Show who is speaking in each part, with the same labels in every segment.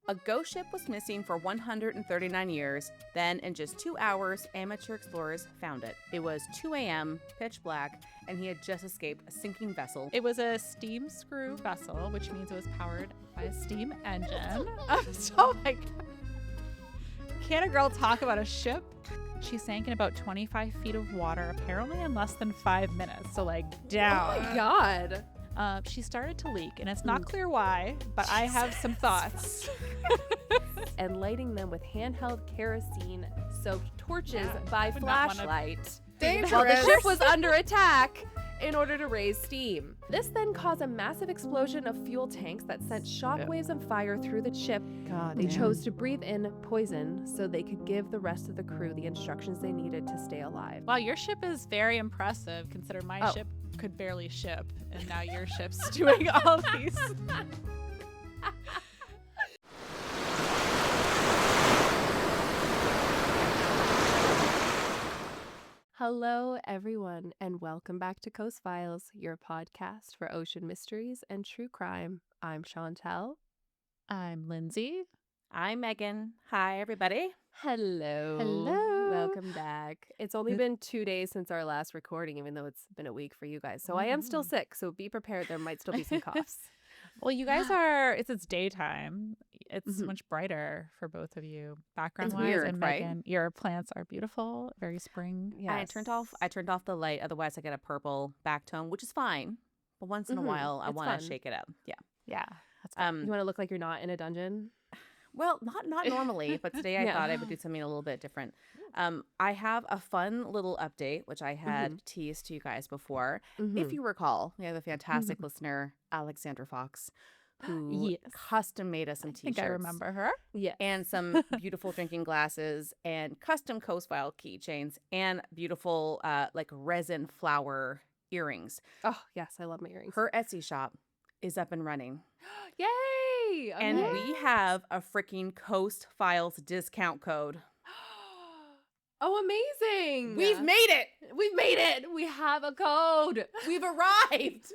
Speaker 1: A ghost ship was missing for 139 years. Then, in just 2 hours, amateur explorers found it. It was 2 a.m., pitch black, and he had just escaped a sinking vessel.
Speaker 2: It was a steam screw vessel, which means it was powered by a steam engine. Oh my God. Can a girl talk about a ship? She sank in about 25 feet of water, apparently in less than 5 minutes. So, down.
Speaker 3: Oh my God.
Speaker 2: She started to leak, and it's not clear why, but I have some thoughts.
Speaker 3: And lighting them with handheld kerosene-soaked torches by
Speaker 2: would not wanna-
Speaker 3: flashlight.
Speaker 1: Dangerous.
Speaker 3: While the ship was under attack in order to raise steam. This then caused a massive explosion of fuel tanks that sent shockwaves of fire through the ship.
Speaker 2: God,
Speaker 3: They chose to breathe in poison so they could give the rest of the crew the instructions they needed to stay alive.
Speaker 2: Wow, your ship is very impressive. Consider my
Speaker 3: Oh.
Speaker 2: ship could barely ship, and now your ship's doing all these.
Speaker 3: Hello, everyone, and welcome back to Coast Files, your podcast for ocean mysteries and true crime. I'm Chantel.
Speaker 2: I'm Lindsay.
Speaker 1: I'm Megan. Hi, everybody.
Speaker 3: Hello.
Speaker 2: Hello.
Speaker 3: Welcome back. It's only been 2 days since our last recording, even though it's been a week for you guys. So I am still sick, so be prepared. There might still be some coughs.
Speaker 2: Well, you guys are, it's daytime. It's much brighter for both of you. Background-wise,
Speaker 1: weird,
Speaker 2: and
Speaker 1: right?
Speaker 2: Megan, your plants are beautiful, very spring.
Speaker 3: Yeah.
Speaker 1: I turned off the light, otherwise I get a purple back tone, which is fine. But once in a while, I
Speaker 3: It's
Speaker 1: want
Speaker 3: fun.
Speaker 1: to shake it up. Yeah.
Speaker 2: Yeah. That's
Speaker 3: You want to look like you're not in a dungeon?
Speaker 1: Well, not normally, but today I
Speaker 3: Yeah.
Speaker 1: thought I would do something a little bit different. I have a fun little update, which I had teased to you guys before. If you recall, we have a fantastic listener, Alexandra Fox, who
Speaker 3: Yes.
Speaker 1: custom made us some
Speaker 2: I
Speaker 1: t-shirts.
Speaker 2: think I remember her.
Speaker 3: Yeah.
Speaker 1: And some beautiful drinking glasses and custom Coast File keychains and beautiful resin flower earrings.
Speaker 3: Oh, yes. I love my earrings.
Speaker 1: Her Etsy shop is up and running.
Speaker 3: Yay!
Speaker 1: And
Speaker 3: Okay.
Speaker 1: we have a freaking Coast Files discount code.
Speaker 3: Oh, amazing.
Speaker 1: We've made it.
Speaker 3: We've made it. We have a code.
Speaker 1: We've arrived.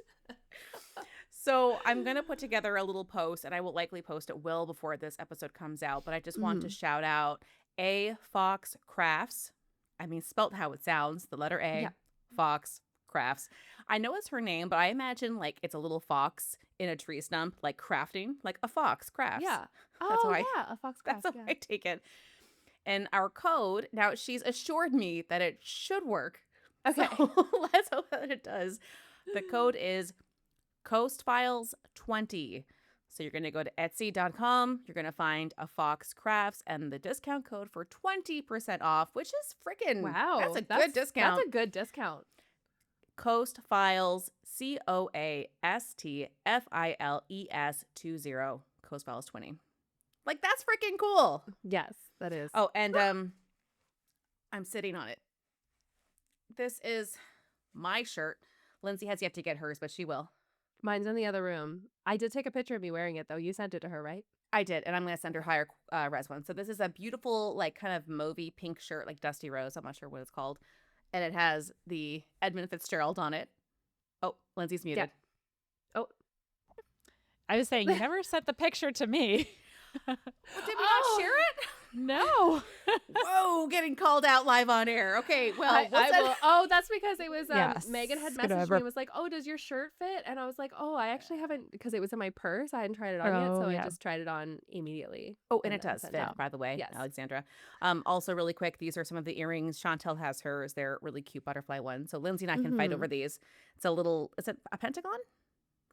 Speaker 1: So I'm going to put together a little post, and I will likely post it well before this episode comes out. But I just want to shout out A. Fox Crafts. I mean, spelt how it sounds. The letter A.
Speaker 3: Yeah.
Speaker 1: Fox Crafts. I know it's her name, but I imagine it's a little fox in a tree stump, crafting, like a fox crafts.
Speaker 3: Yeah.
Speaker 1: That's
Speaker 3: Oh,
Speaker 1: how I-
Speaker 3: yeah. A fox
Speaker 1: That's
Speaker 3: craft.
Speaker 1: how I take it. And our code, now she's assured me that it should work.
Speaker 3: Okay.
Speaker 1: So let's hope that it does. The code is Coast Files 20. So you're going to go to Etsy.com. You're going to find a Fox Crafts and the discount code for 20% off, which is freaking
Speaker 3: Wow.
Speaker 1: That's a good discount.
Speaker 3: That's a good discount.
Speaker 1: Coast Files COASTFILES 20. Coast Files 20. That's freaking cool.
Speaker 3: Yes, that is.
Speaker 1: Oh, and I'm sitting on it. This is my shirt. Lindsay has yet to get hers, but she will.
Speaker 3: Mine's in the other room. I did take a picture of me wearing it, though. You sent it to her, right?
Speaker 1: I did, and I'm going to send her higher res one. So this is a beautiful, kind of mauvey pink shirt, like Dusty Rose. I'm not sure what it's called. And it has the Edmund Fitzgerald on it. Oh, Lindsay's muted.
Speaker 3: Oh.
Speaker 2: I was saying, you never sent the picture to me.
Speaker 1: Did we not share it?
Speaker 2: No.
Speaker 1: Whoa, getting called out live on air. Okay, well,
Speaker 3: I
Speaker 1: what's that?
Speaker 3: will. Oh, that's because it was
Speaker 2: Yes.
Speaker 3: Megan had
Speaker 2: Gonna
Speaker 3: messaged me and was like, "Oh, does your shirt fit?" And I was like, "Oh, I actually haven't," because it was in my purse. I hadn't tried it on yet, so
Speaker 2: yeah.
Speaker 3: I just tried it on immediately.
Speaker 1: Oh, and it
Speaker 3: then
Speaker 1: does
Speaker 3: sent
Speaker 1: fit,
Speaker 3: out.
Speaker 1: by the way,
Speaker 3: Yes.
Speaker 1: Alexandra. Also, really quick, these are some of the earrings. Chantel has hers. They're really cute butterfly ones. So Lindsay and I can fight over these. It's a pentagon?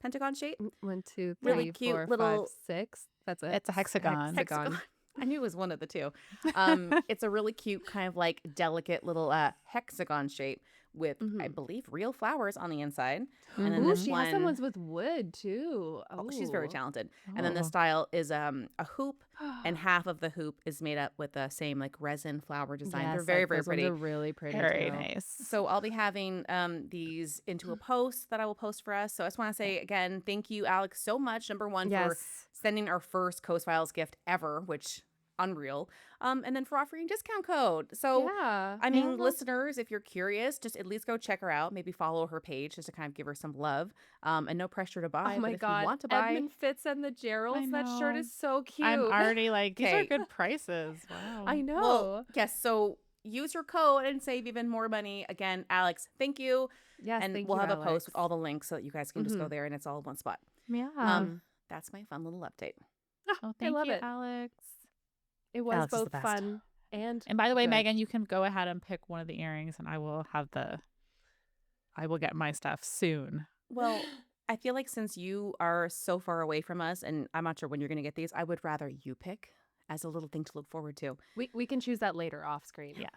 Speaker 1: Pentagon shape?
Speaker 3: 1, 2, 3,
Speaker 1: Really cute
Speaker 3: 4, 5,
Speaker 1: little-
Speaker 3: 6. That's it.
Speaker 2: It's a hexagon.
Speaker 3: Hexagon.
Speaker 1: I knew it was one of the two. It's a really cute kind of delicate little hexagon shape with, I believe, real flowers on the inside. And then
Speaker 3: Ooh,
Speaker 1: this
Speaker 3: she
Speaker 1: one,
Speaker 3: has some ones with wood too.
Speaker 1: oh, she's very
Speaker 3: Ooh.
Speaker 1: talented. And then the
Speaker 2: Oh.
Speaker 1: style is a hoop, and half of the hoop is made up with the same resin flower design. They're
Speaker 3: Yes,
Speaker 1: very, very
Speaker 3: those ones
Speaker 1: pretty.
Speaker 3: are really pretty.
Speaker 2: Very
Speaker 3: too.
Speaker 2: nice.
Speaker 1: So I'll be having these into a post that I will post for us. So I just want to say again, thank you, Alex, so much. Number one, for
Speaker 3: Yes.
Speaker 1: sending our first Coast Files gift ever, which unreal. And then for offering discount code. So
Speaker 3: Yeah.
Speaker 1: I mean, listeners, if you're curious, just at least go check her out. Maybe follow her page just to kind of give her some love. And no pressure to buy.
Speaker 3: Oh my
Speaker 1: but
Speaker 3: God.
Speaker 1: if you want to buy,
Speaker 3: Edmund Fitz and the Geralds. That shirt
Speaker 2: know.
Speaker 3: is so cute.
Speaker 2: I'm already like, these are
Speaker 1: Okay.
Speaker 2: good prices. Wow.
Speaker 3: I know.
Speaker 1: well, yes. So use your code and save even more money. Again, Alex, thank you.
Speaker 3: Yes,
Speaker 1: And
Speaker 3: thank
Speaker 1: we'll
Speaker 3: you,
Speaker 1: have a
Speaker 3: Alex.
Speaker 1: post with all the links so that you guys can just go there and it's all in one spot.
Speaker 2: Yeah.
Speaker 1: That's my fun little update.
Speaker 2: Oh,
Speaker 3: I
Speaker 2: thank
Speaker 3: love
Speaker 2: you,
Speaker 3: it.
Speaker 2: Alex.
Speaker 3: It was
Speaker 1: Alex is
Speaker 3: both
Speaker 1: the best.
Speaker 3: fun and
Speaker 2: And by the way,
Speaker 3: good.
Speaker 2: Megan, you can go ahead and pick one of the earrings, and I will get my stuff soon.
Speaker 1: Well, I feel like since you are so far away from us, and I'm not sure when you're going to get these, I would rather you pick as a little thing to look forward to.
Speaker 3: We can choose that later off screen.
Speaker 2: Yes.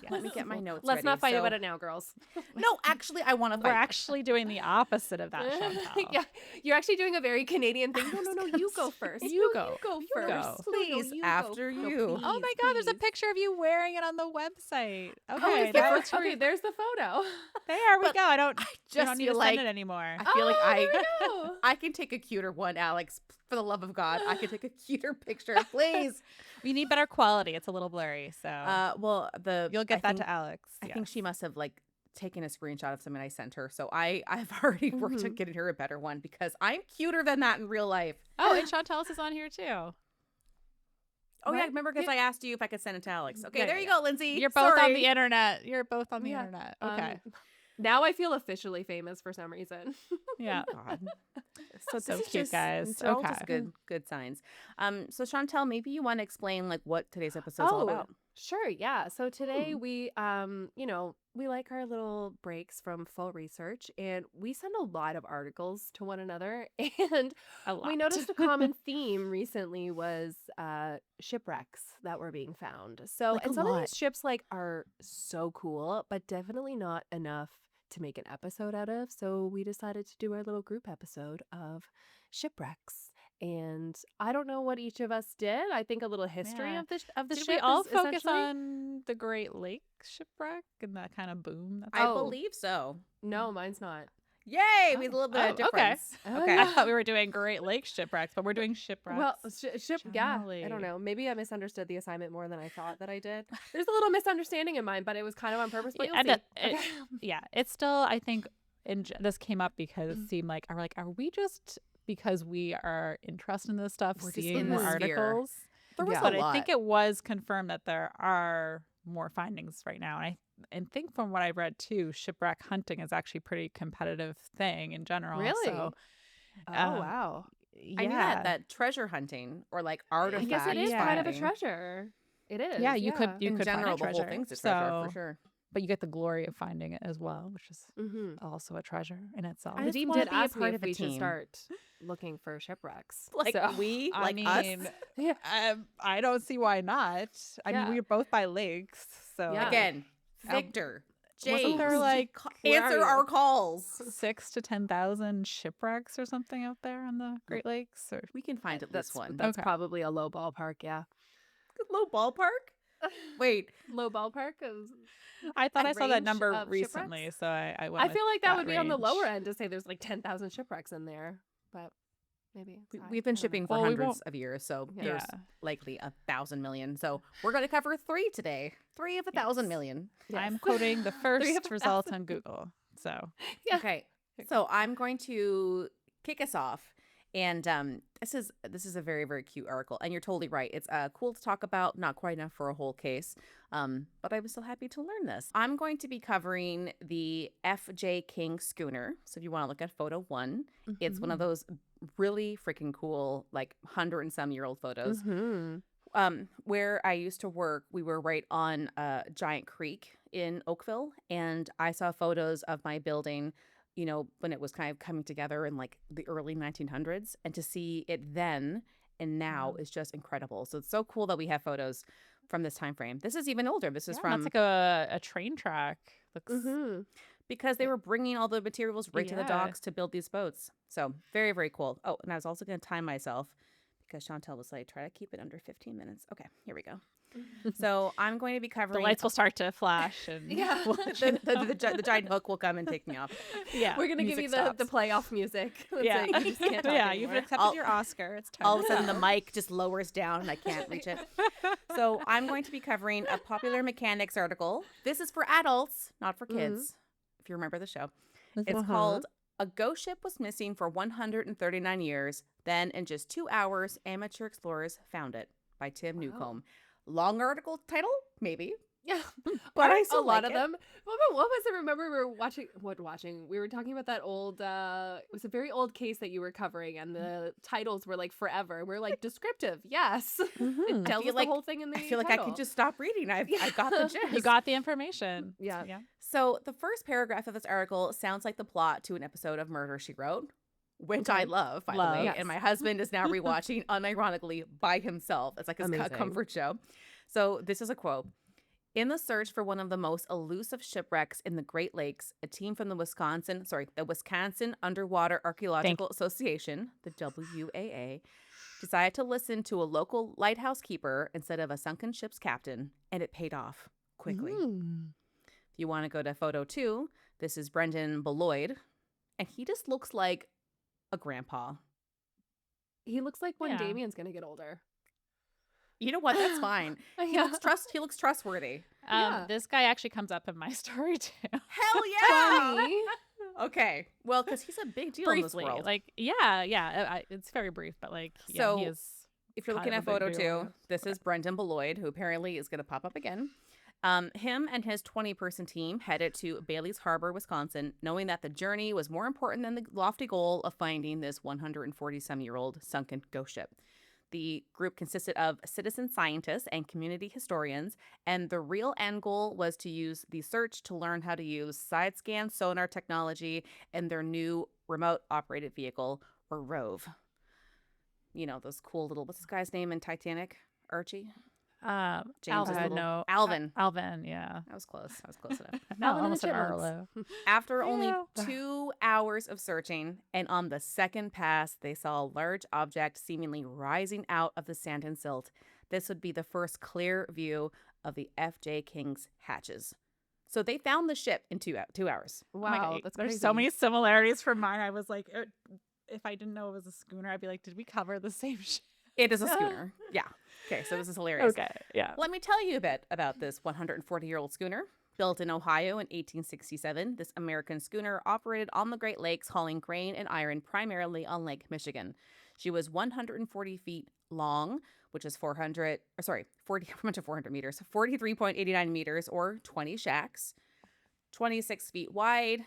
Speaker 2: Yes.
Speaker 1: Let me get my notes
Speaker 3: Let's
Speaker 1: ready.
Speaker 3: not fight
Speaker 1: So-
Speaker 3: about it now, girls.
Speaker 1: No, actually, I want to
Speaker 2: We're
Speaker 1: fight.
Speaker 2: actually doing the opposite of that, Chantel.
Speaker 3: Yeah, you're actually doing a very Canadian thing. No, you go first.
Speaker 2: You
Speaker 3: No,
Speaker 2: go.
Speaker 3: You go
Speaker 2: You
Speaker 3: first.
Speaker 2: go.
Speaker 1: Please,
Speaker 3: you
Speaker 1: after
Speaker 3: go. No,
Speaker 1: you.
Speaker 3: please,
Speaker 2: Oh my God, there's a
Speaker 3: please.
Speaker 2: picture of you wearing it on the website.
Speaker 3: Oh,
Speaker 2: Okay,
Speaker 3: is
Speaker 2: that
Speaker 3: there?
Speaker 2: looks really-
Speaker 3: Okay, there's the photo.
Speaker 2: there we
Speaker 1: But
Speaker 2: go. I don't
Speaker 1: just
Speaker 2: need
Speaker 1: feel
Speaker 2: to
Speaker 1: like
Speaker 2: send it anymore.
Speaker 1: I feel like
Speaker 3: Oh, there we
Speaker 1: I
Speaker 3: go.
Speaker 1: I can take a cuter one, Alex. For the love of God, I can take a cuter picture, please.
Speaker 2: We need better quality. It's a little blurry, so
Speaker 1: Well,
Speaker 2: you'll get that to Alex.
Speaker 1: I think she must have like taken a screenshot of something I sent her. So I've already worked on getting her a better one because I'm cuter than that in real life.
Speaker 2: Oh, and Chantel's is on here too.
Speaker 1: Oh yeah,
Speaker 3: Right?
Speaker 1: remember because I asked you if I could send it to Alex. Okay,
Speaker 3: Yeah,
Speaker 1: there
Speaker 3: yeah,
Speaker 1: you go, Lindsay.
Speaker 2: You're both on
Speaker 1: Sorry.
Speaker 2: the internet. You're both on the
Speaker 3: Yeah.
Speaker 2: internet. Okay.
Speaker 3: Now I feel officially famous for some reason.
Speaker 2: Yeah.
Speaker 1: God.
Speaker 2: So
Speaker 1: this is
Speaker 2: cute,
Speaker 1: just-
Speaker 2: guys.
Speaker 1: these are all
Speaker 2: Okay.
Speaker 1: just good signs. So Chantel, maybe you want to explain like what today's episode is all about.
Speaker 3: Sure, yeah. So today we we like our little breaks from full research and we send a lot of articles to one another and
Speaker 2: A lot.
Speaker 3: we noticed a common theme recently was shipwrecks that were being found. So
Speaker 1: Like
Speaker 3: and
Speaker 1: a
Speaker 3: some of
Speaker 1: lot.
Speaker 3: these ships like are so cool, but definitely not enough to make an episode out of. So we decided to do our little group episode of shipwrecks. And I don't know what each of us did. I think a little history
Speaker 2: Yeah.
Speaker 3: of the
Speaker 2: Did
Speaker 3: ship.
Speaker 2: we all
Speaker 3: is
Speaker 2: focus
Speaker 3: essentially-
Speaker 2: on the Great Lake shipwreck and that kind of boom? That's
Speaker 1: I
Speaker 3: Oh.
Speaker 1: believe so.
Speaker 3: No, mine's not.
Speaker 1: Yay, we had a little bit of
Speaker 2: Oh, okay.
Speaker 1: difference.
Speaker 3: Okay.
Speaker 2: I thought we were doing Great Lake shipwrecks, but we're doing shipwrecks.
Speaker 3: Well, ship, yeah. I
Speaker 2: Generally.
Speaker 3: don't know. Maybe I misunderstood the assignment more than I thought that I did. There's a little misunderstanding in mine, but it was kind of on purpose. But
Speaker 2: Yeah,
Speaker 3: you'll
Speaker 2: and
Speaker 3: see.
Speaker 2: it- yeah, it's still, I think, this came up because it seemed like, are we just, because we are interested in this stuff,
Speaker 1: We're just
Speaker 2: seeing
Speaker 1: in
Speaker 2: more
Speaker 1: the sphere.
Speaker 2: articles?
Speaker 1: There was
Speaker 3: Yeah.
Speaker 1: a
Speaker 2: But
Speaker 1: lot.
Speaker 2: I think it was confirmed that there are more findings right now. And think from what I read too, shipwreck hunting is actually a pretty competitive thing in general.
Speaker 3: Really?
Speaker 2: So,
Speaker 3: Oh,
Speaker 2: um,
Speaker 3: wow.
Speaker 2: yeah.
Speaker 1: I knew that treasure hunting or like
Speaker 3: I
Speaker 1: artifact
Speaker 3: guess it is
Speaker 2: yeah.
Speaker 3: kind of a
Speaker 1: finding.
Speaker 3: treasure. It is.
Speaker 2: Yeah, you could
Speaker 1: In
Speaker 2: find
Speaker 1: general,
Speaker 2: a
Speaker 1: the
Speaker 2: treasure.
Speaker 1: whole thing's a treasure
Speaker 2: So-
Speaker 1: for sure.
Speaker 2: But you get the glory of finding it as well, which is
Speaker 3: Mm-hmm.
Speaker 2: also a treasure in itself.
Speaker 1: I just
Speaker 3: Nadeem
Speaker 1: wanna
Speaker 3: did
Speaker 1: be a
Speaker 3: ask me
Speaker 1: part
Speaker 3: if
Speaker 1: of a
Speaker 3: we should
Speaker 1: team.
Speaker 3: start looking for shipwrecks.
Speaker 1: Like
Speaker 3: So-
Speaker 1: we,
Speaker 2: I
Speaker 1: like
Speaker 2: mean,
Speaker 1: us.
Speaker 3: Yeah.
Speaker 2: I don't see why not. I
Speaker 3: Yeah.
Speaker 2: mean, we're both by lakes, so
Speaker 3: Yeah.
Speaker 1: Again,
Speaker 2: Al-
Speaker 1: Victor,
Speaker 2: wasn't
Speaker 1: James,
Speaker 2: there like
Speaker 3: Where are
Speaker 1: answer
Speaker 3: you?
Speaker 1: our calls.
Speaker 2: 6,000 to 10,000 shipwrecks or something out there on the Great Lakes? Or
Speaker 1: We can find at
Speaker 3: That's
Speaker 1: least one.
Speaker 3: That's
Speaker 2: Okay.
Speaker 3: probably a low ballpark. Yeah.
Speaker 1: Low ballpark. Wait,
Speaker 3: Low ballpark is.
Speaker 2: I thought I saw that
Speaker 3: range
Speaker 2: number
Speaker 3: of
Speaker 2: recently,
Speaker 3: shipwrecks?
Speaker 2: so I went.
Speaker 3: I
Speaker 2: with
Speaker 3: feel like that would be on the
Speaker 2: range.
Speaker 3: lower end to say there's like 10,000 shipwrecks in there, but maybe it's high.
Speaker 1: we've been
Speaker 3: I don't
Speaker 1: shipping
Speaker 3: know.
Speaker 1: for
Speaker 2: Well, we
Speaker 1: hundreds
Speaker 2: won't-
Speaker 1: of years, so
Speaker 3: Yeah.
Speaker 1: there's likely 1,000 million. So we're going to cover 3 today. 3 of 1,000 million.
Speaker 2: I'm
Speaker 3: Yes.
Speaker 2: quoting the
Speaker 3: 3 of
Speaker 2: first result
Speaker 3: 1,000.
Speaker 2: on Google. So
Speaker 3: Yeah.
Speaker 1: Okay, so I'm going to kick us off. And this is a very, very cute article. And you're totally right. It's cool to talk about, not quite enough for a whole case. But I was so happy to learn this. I'm going to be covering the F.J. King schooner. So if you want to look at photo 1, it's one of those really freaking cool, like 100 and some year old photos.
Speaker 3: Mhm.
Speaker 1: Where I used to work, we were right on a giant creek in Oakville. And I saw photos of my building, you know, when it was kind of coming together in like the early 1900s, and to see it then and now
Speaker 2: Wow.
Speaker 1: is just incredible. So it's so cool that we have photos from this time frame. This is even older. This is
Speaker 2: yeah,
Speaker 1: from
Speaker 2: that's like a train track. Looks
Speaker 3: Mhm.
Speaker 1: because they were bringing all the materials right to the
Speaker 2: Yeah.
Speaker 1: docks to build these boats. So very, very cool. Oh, and I was also going to time myself because Chantel was like, try to keep it under 15 minutes. Okay, here we go. So I'm going to be
Speaker 2: The
Speaker 1: covering.
Speaker 2: lights will start to flash, and
Speaker 1: the giant hook will come and take me off.
Speaker 2: yeah,
Speaker 3: We're gonna give you the playoff music. It's
Speaker 2: Yeah.
Speaker 3: like, you just can't talk
Speaker 2: yeah,
Speaker 3: anymore.
Speaker 2: you've accepted your Oscar. It's time.
Speaker 1: All of a sudden, the mic just lowers down and I can't reach it. So I'm going to be covering a popular mechanics article. This is for adults, not for kids, if you remember the show. It's called A Ghost Ship Was Missing for 139 Years. Then, in just 2 hours, amateur explorers found it, by Tim Newcomb. Long article title? Maybe.
Speaker 3: Yeah,
Speaker 1: But I still
Speaker 3: a lot
Speaker 1: like
Speaker 3: of
Speaker 1: it.
Speaker 3: them. What was it? Remember, we were watching. We were talking about that old. It was a very old case that you were covering, and the titles were like forever. We're like descriptive. Yes, it tells us the whole thing in the.
Speaker 1: I feel like I could just stop reading. I got the gist.
Speaker 2: You got the information.
Speaker 3: Yeah.
Speaker 1: So the first paragraph of this article sounds like the plot to an episode of Murder, She Wrote, which I love, by the way.
Speaker 3: Yes.
Speaker 1: And my husband is now rewatching unironically by himself. It's like his
Speaker 3: Amazing.
Speaker 1: comfort show. So this is a quote. In the search for one of the most elusive shipwrecks in the Great Lakes, a team from the Wisconsin Underwater Archaeological Association, the WWII, decided to listen to a local lighthouse keeper instead of a sunken ship's captain, and it paid off quickly. If you want to go to photo 2, this is Brendan Beloyd, and he just looks like a grandpa.
Speaker 3: He looks like when
Speaker 2: Yeah.
Speaker 3: Damien's gonna get older.
Speaker 1: You know what? That's fine. He looks trustworthy.
Speaker 3: Yeah.
Speaker 2: This guy actually comes up in my story too.
Speaker 1: Hell yeah!
Speaker 3: Funny.
Speaker 1: Okay, well, because he's a big deal in this
Speaker 2: Briefly,
Speaker 1: world.
Speaker 2: like it's very brief, but like
Speaker 1: So,
Speaker 2: he is.
Speaker 1: If you're
Speaker 2: kind
Speaker 1: looking
Speaker 2: of
Speaker 1: at
Speaker 2: a big
Speaker 1: photo
Speaker 2: deal.
Speaker 1: 2, this is Brendan Beloyd, who apparently is going to pop up again. Him and his 20-person team headed to Bailey's Harbor, Wisconsin, knowing that the journey was more important than the lofty goal of finding this 140-some-year-old sunken ghost ship. The group consisted of citizen scientists and community historians, and the real end goal was to use the search to learn how to use side-scan sonar technology in their new remote-operated vehicle, or ROVE. You know, those cool little, what's this guy's name in Titanic? Archie? James's little-
Speaker 2: No,
Speaker 1: Alvin.
Speaker 2: Alvin, yeah.
Speaker 1: I was close enough.
Speaker 2: No,
Speaker 3: Alvin and
Speaker 2: almost
Speaker 3: the
Speaker 2: an
Speaker 3: Chipmunks.
Speaker 2: Arlo.
Speaker 1: After only
Speaker 2: Yeah.
Speaker 1: 2 hours of searching, and on the second pass, they saw a large object seemingly rising out of the sand and silt. This would be the first clear view of the F.J. King's hatches. So they found the ship in 2 hours.
Speaker 2: Oh my
Speaker 3: Wow,
Speaker 2: God,
Speaker 3: that's
Speaker 2: there's
Speaker 3: crazy.
Speaker 2: so many similarities from mine. I was like, if I didn't know it was a schooner, I'd be like, did we cover the same shit?
Speaker 1: It is a schooner. Yeah. Okay, so this is hilarious.
Speaker 2: Okay, yeah.
Speaker 1: Let me tell you a bit about this 140-year-old schooner. Built in Ohio in 1867, this American schooner operated on the Great Lakes, hauling grain and iron primarily on Lake Michigan. She was 140 feet long, which is 400 meters, 43.89 meters, or 20 shacks, 26 feet wide,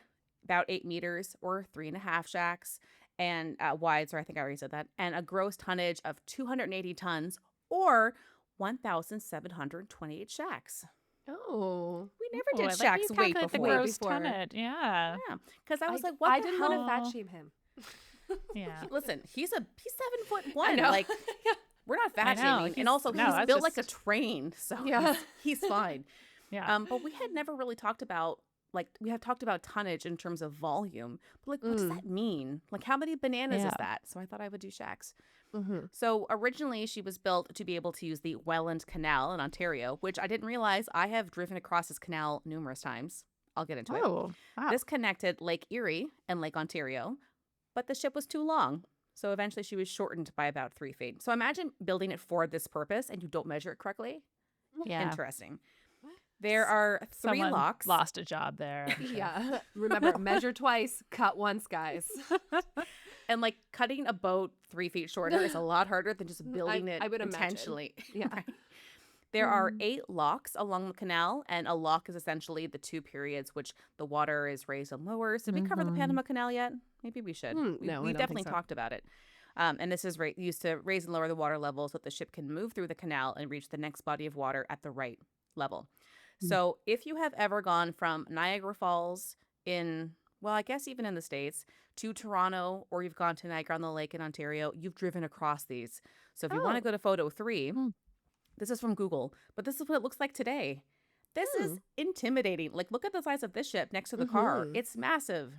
Speaker 1: about 8 meters, or 3.5 shacks, and wide, so I think I already said that, and a gross tonnage of 280 tons, or 1,728 shacks.
Speaker 3: Oh,
Speaker 1: We never
Speaker 2: Oh,
Speaker 1: did
Speaker 2: I like
Speaker 1: shacks
Speaker 2: you
Speaker 1: weight
Speaker 2: calculate
Speaker 1: before.
Speaker 2: the gross
Speaker 3: before.
Speaker 2: tonnage. Yeah.
Speaker 1: Yeah, because I was like, what
Speaker 3: I
Speaker 1: the
Speaker 3: didn't
Speaker 1: hell?
Speaker 3: want to
Speaker 2: hell?
Speaker 3: fat shame him.
Speaker 2: Yeah.
Speaker 1: Listen, he's 7'1".
Speaker 3: know.
Speaker 1: Like, we're not fat
Speaker 2: I know,
Speaker 1: shaming,
Speaker 2: he's-
Speaker 1: and also
Speaker 2: no,
Speaker 1: he's
Speaker 2: that's
Speaker 1: built like a
Speaker 2: just-
Speaker 1: train, so
Speaker 3: Yeah.
Speaker 1: he's fine.
Speaker 2: Yeah.
Speaker 1: But we had never really talked about, like, we have talked about tonnage in terms of volume, but like, what does that mean? Like, how many bananas is
Speaker 2: Yeah.
Speaker 1: that? So I thought I would do shacks.
Speaker 3: Mm-hmm.
Speaker 1: So originally she was built to be able to use the Welland Canal in Ontario, which I didn't realize I have driven across this canal numerous times. I'll get into it.
Speaker 2: Oh, wow.
Speaker 1: This connected Lake Erie and Lake Ontario, but the ship was too long. So eventually she was shortened by about 3 feet. So imagine building it for this purpose and you don't measure it correctly.
Speaker 2: Yeah.
Speaker 1: Interesting. There are 3
Speaker 2: Someone
Speaker 1: locks.
Speaker 2: lost a job there. I'm sure.
Speaker 3: Yeah. Remember, measure twice, cut once, guys.
Speaker 1: And like cutting a boat 3 feet shorter is a lot harder than just building it
Speaker 3: I would imagine.
Speaker 1: intentionally.
Speaker 3: Yeah.
Speaker 1: Right. There are 8 locks along the canal, and a lock is essentially the 2 periods which the water is raised and lowers. Did we cover the Panama Canal yet? Maybe we should.
Speaker 3: No, I
Speaker 1: we
Speaker 3: don't think
Speaker 1: definitely
Speaker 3: so.
Speaker 1: talked about it. And this is used to raise and lower the water level so that the ship can move through the canal and reach the next body of water at the right level. So if you have ever gone from Niagara Falls in, well, I guess even in the States, to Toronto, or you've gone to Niagara-on-the-Lake in Ontario, you've driven across these. So if you want to go to photo 3, this is from Google, but this is what it looks like today. This is intimidating. Like, look at the size of this ship next to the car. It's massive.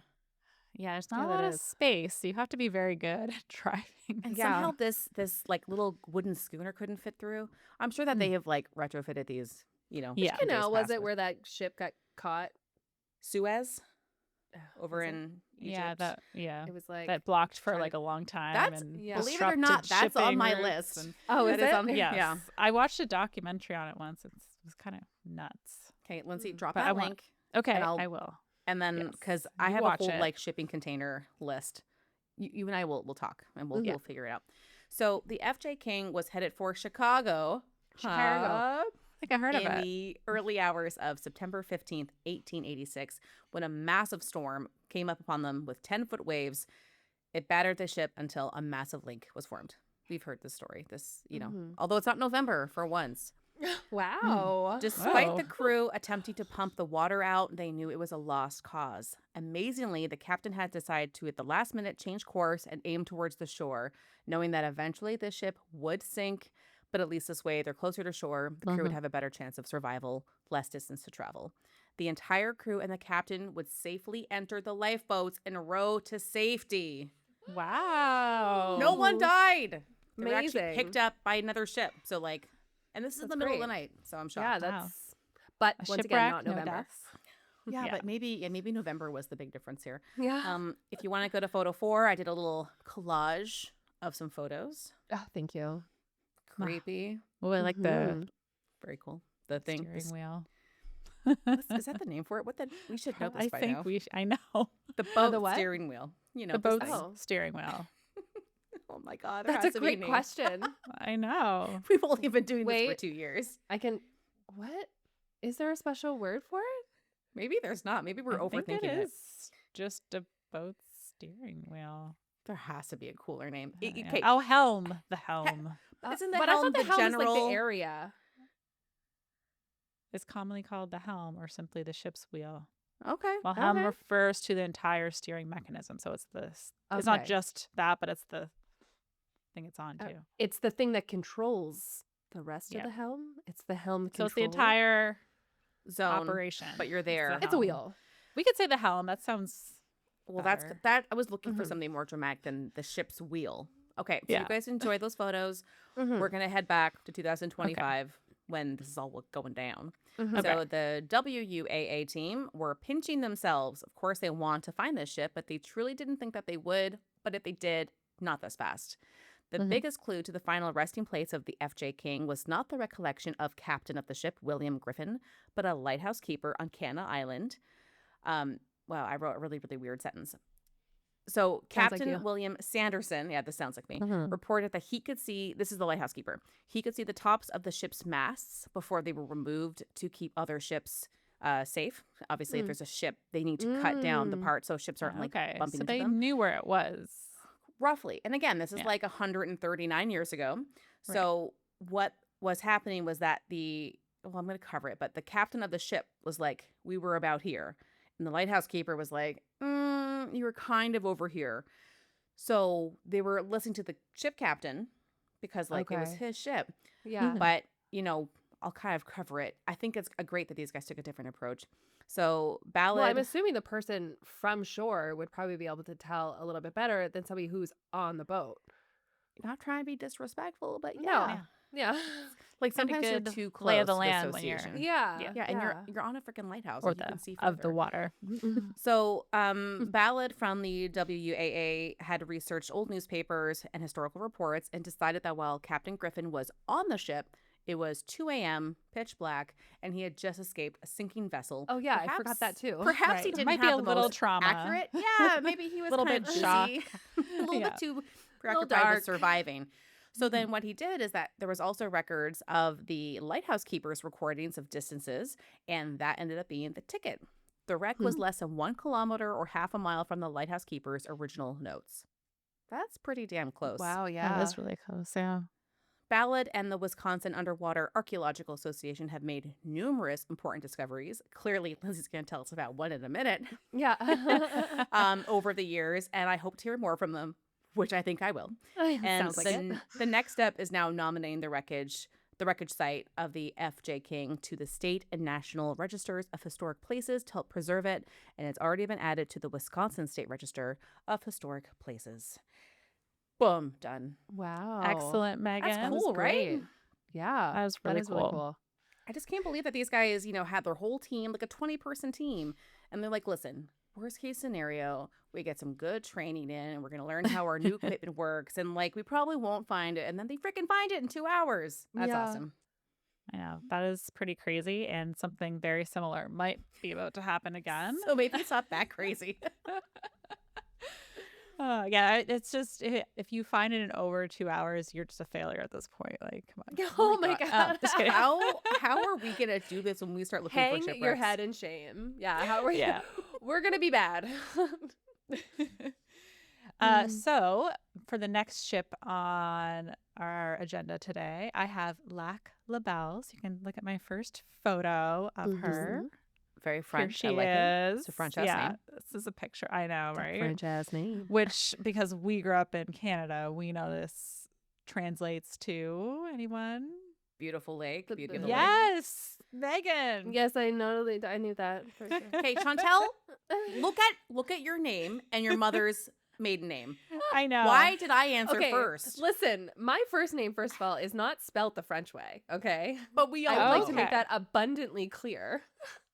Speaker 2: Yeah, there's not
Speaker 3: Yeah,
Speaker 2: a
Speaker 3: that
Speaker 2: lot of
Speaker 3: is.
Speaker 2: space. So you have to be very good at driving.
Speaker 1: And
Speaker 3: Yeah.
Speaker 1: somehow this like little wooden schooner couldn't fit through. I'm sure that they have like retrofitted these,
Speaker 2: Yeah.
Speaker 1: in
Speaker 3: Which
Speaker 1: days
Speaker 3: canal was
Speaker 1: past
Speaker 3: it
Speaker 1: with
Speaker 3: where that ship got caught?
Speaker 1: Suez over
Speaker 3: Was it?
Speaker 1: in
Speaker 2: Yeah,
Speaker 1: Egypt?
Speaker 3: It was like
Speaker 2: that blocked for
Speaker 1: trying
Speaker 2: like
Speaker 1: to-
Speaker 2: a long time.
Speaker 1: That's
Speaker 2: and
Speaker 3: Yeah.
Speaker 1: believe it or
Speaker 2: disrupted
Speaker 1: not, that's on
Speaker 2: shipping
Speaker 1: my
Speaker 2: routes
Speaker 1: list.
Speaker 2: and-
Speaker 3: Oh, is
Speaker 1: That is
Speaker 3: it?
Speaker 1: on-
Speaker 2: Yes.
Speaker 1: Yeah.
Speaker 2: I watched a documentary on it once. It was kind of nuts.
Speaker 1: Okay, Lindsay, drop
Speaker 2: But
Speaker 1: that
Speaker 2: I want-
Speaker 1: link.
Speaker 2: Okay,
Speaker 1: And I'll-
Speaker 2: I will.
Speaker 1: And then,
Speaker 2: Yes.
Speaker 1: because I
Speaker 2: You
Speaker 1: have a
Speaker 2: watch
Speaker 1: whole
Speaker 2: it.
Speaker 1: like shipping container list, you and I will talk and
Speaker 3: Mhm.
Speaker 1: we'll figure it out. So the FJ King was headed for Chicago.
Speaker 2: Chicago. I think I heard of
Speaker 1: in
Speaker 2: it.
Speaker 1: the early hours of September 15th, 1886, when a massive storm came up upon them with 10-foot waves. It battered the ship until a massive leak was formed. We've heard this story.
Speaker 3: Mhm.
Speaker 1: Although it's not November for once.
Speaker 3: Wow.
Speaker 1: Despite
Speaker 2: Whoa.
Speaker 1: the crew attempting to pump the water out, they knew it was a lost cause. Amazingly, the captain had decided to, at the last minute, change course and aim towards the shore, knowing that eventually the ship would sink, but at least this way they're closer to shore. The crew would have a better chance of survival, less distance to travel. The entire crew and the captain would safely enter the lifeboats and row to safety.
Speaker 2: Wow.
Speaker 1: No one
Speaker 3: Ooh.
Speaker 1: died. They were actually
Speaker 3: Amazing.
Speaker 1: picked up by another ship. So and this is
Speaker 3: That's
Speaker 1: the middle of the
Speaker 3: great.
Speaker 1: night. So I'm
Speaker 3: Yeah,
Speaker 1: shocked.
Speaker 3: that's.
Speaker 2: Wow.
Speaker 3: But
Speaker 2: A
Speaker 3: once
Speaker 2: shipwreck,
Speaker 3: again, not
Speaker 2: no
Speaker 3: November.
Speaker 2: deaths.
Speaker 1: Yeah,
Speaker 2: Yeah.
Speaker 1: but maybe November was the big difference here.
Speaker 3: Yeah.
Speaker 1: If you want to go to photo 4, I did a little collage of some photos.
Speaker 3: Oh, thank you.
Speaker 1: Creepy.
Speaker 2: Oh, I like the
Speaker 3: Mhm.
Speaker 1: Very cool. The thing.
Speaker 2: steering wheel.
Speaker 1: Is that the name for it? We should know this
Speaker 2: I
Speaker 1: by
Speaker 2: think
Speaker 1: now.
Speaker 2: I know.
Speaker 1: The boat
Speaker 3: the what?
Speaker 1: steering wheel. You know,
Speaker 2: The
Speaker 1: this
Speaker 2: boat's
Speaker 1: thing.
Speaker 3: Oh.
Speaker 2: steering wheel.
Speaker 1: Oh my God. There
Speaker 3: That's
Speaker 1: has
Speaker 3: a
Speaker 1: to be
Speaker 3: great
Speaker 1: name.
Speaker 3: question.
Speaker 2: I know.
Speaker 1: We've only been doing this for
Speaker 3: Wait.
Speaker 1: 2 years.
Speaker 3: I can. What? Is there a special word for it?
Speaker 1: Maybe there's not. Maybe we're
Speaker 2: I think
Speaker 1: overthinking
Speaker 2: it
Speaker 1: it.
Speaker 2: is just a boat steering wheel.
Speaker 1: There has to be a cooler name.
Speaker 2: Yeah.
Speaker 1: Okay.
Speaker 2: Oh, helm. The helm
Speaker 1: Isn't the
Speaker 3: but
Speaker 1: helm
Speaker 3: I thought the
Speaker 1: the
Speaker 3: helm is like
Speaker 1: general-
Speaker 3: the area.
Speaker 2: is commonly called the helm or simply the ship's wheel.
Speaker 1: Okay.
Speaker 2: While helm
Speaker 3: Okay.
Speaker 2: refers to the entire steering mechanism. So it's this. It's not
Speaker 3: Okay.
Speaker 2: just that, but it's the thing it's on too.
Speaker 3: It's the thing that controls the rest
Speaker 2: Yeah.
Speaker 3: of the helm. It's the helm.
Speaker 2: So it's the
Speaker 3: control.
Speaker 2: entire
Speaker 1: Zone.
Speaker 2: operation.
Speaker 1: But you're
Speaker 2: It's the
Speaker 1: there.
Speaker 3: It's a
Speaker 2: helm.
Speaker 3: wheel.
Speaker 2: We could say the helm. That sounds.
Speaker 1: Well,
Speaker 2: better.
Speaker 1: that I was looking for
Speaker 3: Mhm.
Speaker 1: something more dramatic than the ship's wheel. Okay, so
Speaker 2: Yeah.
Speaker 1: you guys enjoy those photos.
Speaker 3: Mhm.
Speaker 1: We're gonna head back to 2025 when this is all going down.
Speaker 3: Mhm.
Speaker 1: So the WUAA team were pinching themselves. Of course, they want to find this ship, but they truly didn't think that they would. But if they did, not this fast. The
Speaker 3: Mhm.
Speaker 1: biggest clue to the final resting place of the FJ King was not the recollection of captain of the ship, William Griffin, but a lighthouse keeper on Canna Island. Wow, I wrote a really, really weird sentence. So
Speaker 3: Sounds like
Speaker 1: Captain
Speaker 3: you.
Speaker 1: William Sanderson, yeah, this sounds like me,
Speaker 3: Mhm.
Speaker 1: reported that he could see, this is the lighthouse keeper, he could see the tops of the ship's masts before they were removed to keep other ships safe. Obviously, if
Speaker 3: Mm.
Speaker 1: there's a ship, they need to cut down the
Speaker 3: Mm.
Speaker 1: part so ships aren't like
Speaker 2: Okay.
Speaker 1: bumping
Speaker 2: So
Speaker 1: into
Speaker 2: they
Speaker 1: them.
Speaker 2: knew where it was.
Speaker 1: Roughly. And again, this is
Speaker 2: Yeah.
Speaker 1: like 139 years ago. So what was happening was that I'm going to cover it, but the captain of the ship was like, we were about here. And the lighthouse keeper was like, you were kind of over here. So they were listening to the ship captain because it was
Speaker 3: Okay.
Speaker 1: his ship.
Speaker 3: Yeah.
Speaker 1: But, I'll kind of cover it. I think it's great that these guys took a different approach. So Ballad.
Speaker 3: Well, I'm assuming the person from shore would probably be able to tell a little bit better than somebody who's on the boat.
Speaker 1: not trying to be disrespectful, but
Speaker 3: No.
Speaker 1: yeah.
Speaker 3: Yeah.
Speaker 1: Like
Speaker 2: Kinda
Speaker 1: sometimes you're
Speaker 2: good
Speaker 1: too close
Speaker 2: lay of the
Speaker 1: to
Speaker 2: land when you're-
Speaker 1: association.
Speaker 3: Yeah.
Speaker 1: Yeah, and you're on a freaking lighthouse.
Speaker 2: Or
Speaker 1: like, you can see
Speaker 2: of the
Speaker 1: further.
Speaker 2: water.
Speaker 1: So, Ballad from the WUAA had researched old newspapers and historical reports and decided that while Captain Griffin was on the ship, it was 2 a.m., pitch black, and he had just escaped a sinking vessel.
Speaker 3: Oh yeah, I forgot that too.
Speaker 1: Perhaps he
Speaker 2: Right.
Speaker 1: didn't
Speaker 2: Might
Speaker 1: have
Speaker 2: be a
Speaker 1: the
Speaker 2: little
Speaker 1: most
Speaker 2: trauma.
Speaker 1: accurate. Yeah, maybe he was
Speaker 2: Little
Speaker 1: kind
Speaker 2: bit
Speaker 1: of
Speaker 2: shocked.
Speaker 1: busy, a little
Speaker 2: Yeah.
Speaker 1: bit too preoccupied
Speaker 3: dark.
Speaker 1: with surviving. So then what he did is that there was also records of the lighthouse keeper's recordings of distances, and that ended up being the ticket. The wreck was less than 1 kilometer or half a mile from the lighthouse keeper's original notes. That's pretty damn close.
Speaker 3: Wow,
Speaker 2: That
Speaker 3: yeah.
Speaker 2: is really close. Yeah.
Speaker 1: Ballad and the Wisconsin Underwater Archaeological Association have made numerous important discoveries. Clearly, Lindsay's going to tell us about one in a minute.
Speaker 3: Yeah.
Speaker 1: Over the years, and I hope to hear more from them, which I think I will. And
Speaker 3: Sounds like it.
Speaker 1: the next step is now nominating the wreckage the wreckage site of the F.J. King to the state and national registers of historic places to help preserve it, and it's already been added to the Wisconsin State Register of Historic Places. Boom, done.
Speaker 3: Wow.
Speaker 2: Excellent, Megan.
Speaker 1: That's cool, right?
Speaker 3: Yeah.
Speaker 2: That was really cool.
Speaker 1: I just can't believe that these guys, had their whole team, like a 20-person team, and they're like, listen, worst case scenario, we get some good training in, and we're going to learn how our new equipment works, and like we probably won't find it, and then they freaking find it in 2 hours. That's awesome.
Speaker 2: I know. That is pretty crazy, and something very similar might be about to happen again.
Speaker 1: So maybe it's not that crazy.
Speaker 2: Yeah, it's just if you find it in over 2 hours, you're just a failure at this point. Like, come on.
Speaker 3: Oh my God.
Speaker 1: Just kidding. How are we gonna do this when we start looking for
Speaker 3: Hang
Speaker 1: shipwrecks?
Speaker 3: your head in shame. Yeah. How are you?
Speaker 2: Yeah.
Speaker 3: We're gonna be bad.
Speaker 2: So for the next ship on our agenda today, I have Lac la Belle. So you can look at my first photo of her.
Speaker 1: Very French.
Speaker 2: Here she
Speaker 1: I like it.
Speaker 2: is.
Speaker 1: It's a French ass name.
Speaker 2: This is a picture. I know, right?
Speaker 3: French ass name.
Speaker 2: Which, because we grew up in Canada, we know this translates to anyone?
Speaker 1: Beautiful lake. Beauty of the lake.
Speaker 2: Yes, Megan.
Speaker 3: Yes, I knew that for sure.
Speaker 1: Hey, Chantel, look at your name and your mother's maiden name.
Speaker 2: I know.
Speaker 1: Why did I answer
Speaker 3: Okay,
Speaker 1: first?
Speaker 3: listen, my first name, first of all, is not spelt the French way, okay?
Speaker 1: But we all
Speaker 3: I would like to
Speaker 2: Okay.
Speaker 3: make that abundantly clear.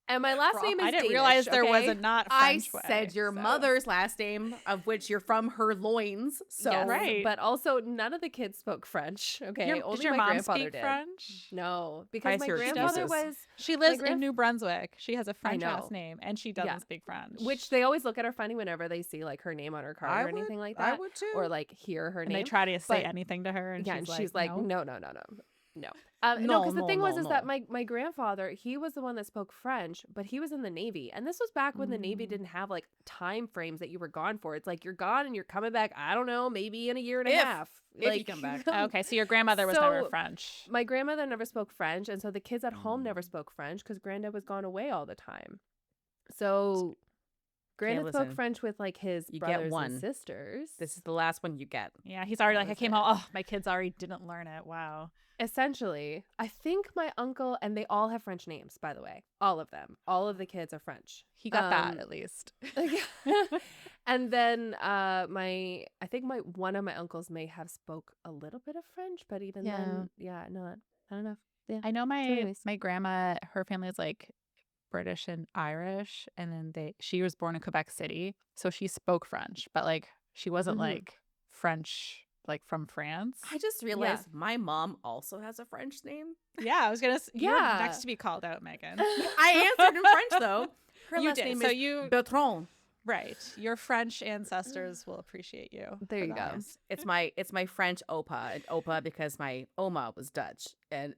Speaker 3: And my last name is
Speaker 2: I didn't
Speaker 3: Danish,
Speaker 2: realize there was
Speaker 3: okay?
Speaker 2: a not
Speaker 1: I
Speaker 2: French way.
Speaker 1: said your
Speaker 2: so-
Speaker 1: mother's last name, of which you're from her loins. So
Speaker 3: Yes,
Speaker 2: Right.
Speaker 3: but also none of the kids spoke French, okay?
Speaker 2: Did
Speaker 3: Only
Speaker 2: your
Speaker 3: my
Speaker 2: mom
Speaker 3: grandfather
Speaker 2: speak
Speaker 3: did.
Speaker 2: French?
Speaker 3: No, because my
Speaker 1: see her
Speaker 3: grandfather
Speaker 1: excuses.
Speaker 3: was,
Speaker 2: She lives
Speaker 3: My
Speaker 2: in New Brunswick. She has a French
Speaker 3: know.
Speaker 2: last name, and she doesn't
Speaker 3: Yeah.
Speaker 2: speak French.
Speaker 3: which they always look at her funny whenever they see like her name on her card or anything like that.
Speaker 1: I would too.
Speaker 3: Or like hear her
Speaker 2: and
Speaker 3: name.
Speaker 2: they try to say
Speaker 3: But-
Speaker 2: anything to her, and
Speaker 3: Yeah, and
Speaker 2: she's
Speaker 3: she's
Speaker 2: like,
Speaker 3: like,
Speaker 2: no.
Speaker 3: no. No,
Speaker 1: No,
Speaker 3: because the
Speaker 1: no,
Speaker 3: thing was
Speaker 1: no,
Speaker 3: is that
Speaker 1: no.
Speaker 3: my grandfather, he was the one that spoke French, but he was in the Navy, and this was back when the Navy didn't have like time frames that you were gone for. It's like you're gone and you're coming back. I don't know, maybe in a year and a
Speaker 1: If-
Speaker 3: half.
Speaker 1: if you
Speaker 3: like,
Speaker 1: come back.
Speaker 2: Okay, so your grandmother was never
Speaker 3: So,
Speaker 2: French.
Speaker 3: My grandmother never spoke French, and so the kids at home never spoke French because Granddad was gone away all the time. So Granddad spoke
Speaker 1: listen,
Speaker 3: French with like his
Speaker 1: you get
Speaker 3: brothers
Speaker 1: one.
Speaker 3: and sisters.
Speaker 1: This is the last one you get.
Speaker 2: Yeah, he's already
Speaker 3: That
Speaker 2: like, I
Speaker 3: was
Speaker 2: came
Speaker 3: it.
Speaker 2: home. Oh, my kids already didn't learn it. Wow.
Speaker 3: Essentially, I think my uncle, and they all have French names, by the way. All of them. All of the kids are French.
Speaker 2: He got that at least.
Speaker 3: And then I think one of my uncles may have spoke a little bit of French, but even then, not enough. Yeah.
Speaker 2: I know
Speaker 3: anyways.
Speaker 2: my grandma, her family is like British and Irish, and then she was born in Quebec City, so she spoke French, but like she wasn't like French like from France.
Speaker 1: I just realized my mom also has a French name.
Speaker 2: Yeah, I was gonna. You're
Speaker 3: Yeah.
Speaker 2: next to be called out, Megan.
Speaker 1: I answered in French though. Her
Speaker 2: You
Speaker 1: last
Speaker 2: did.
Speaker 1: name
Speaker 2: So
Speaker 1: is
Speaker 2: you
Speaker 1: Bertrand.
Speaker 2: right. Your French ancestors will appreciate you.
Speaker 3: There
Speaker 2: for
Speaker 3: you
Speaker 2: that.
Speaker 3: go.
Speaker 1: It's my French opa, and opa because my oma was Dutch, and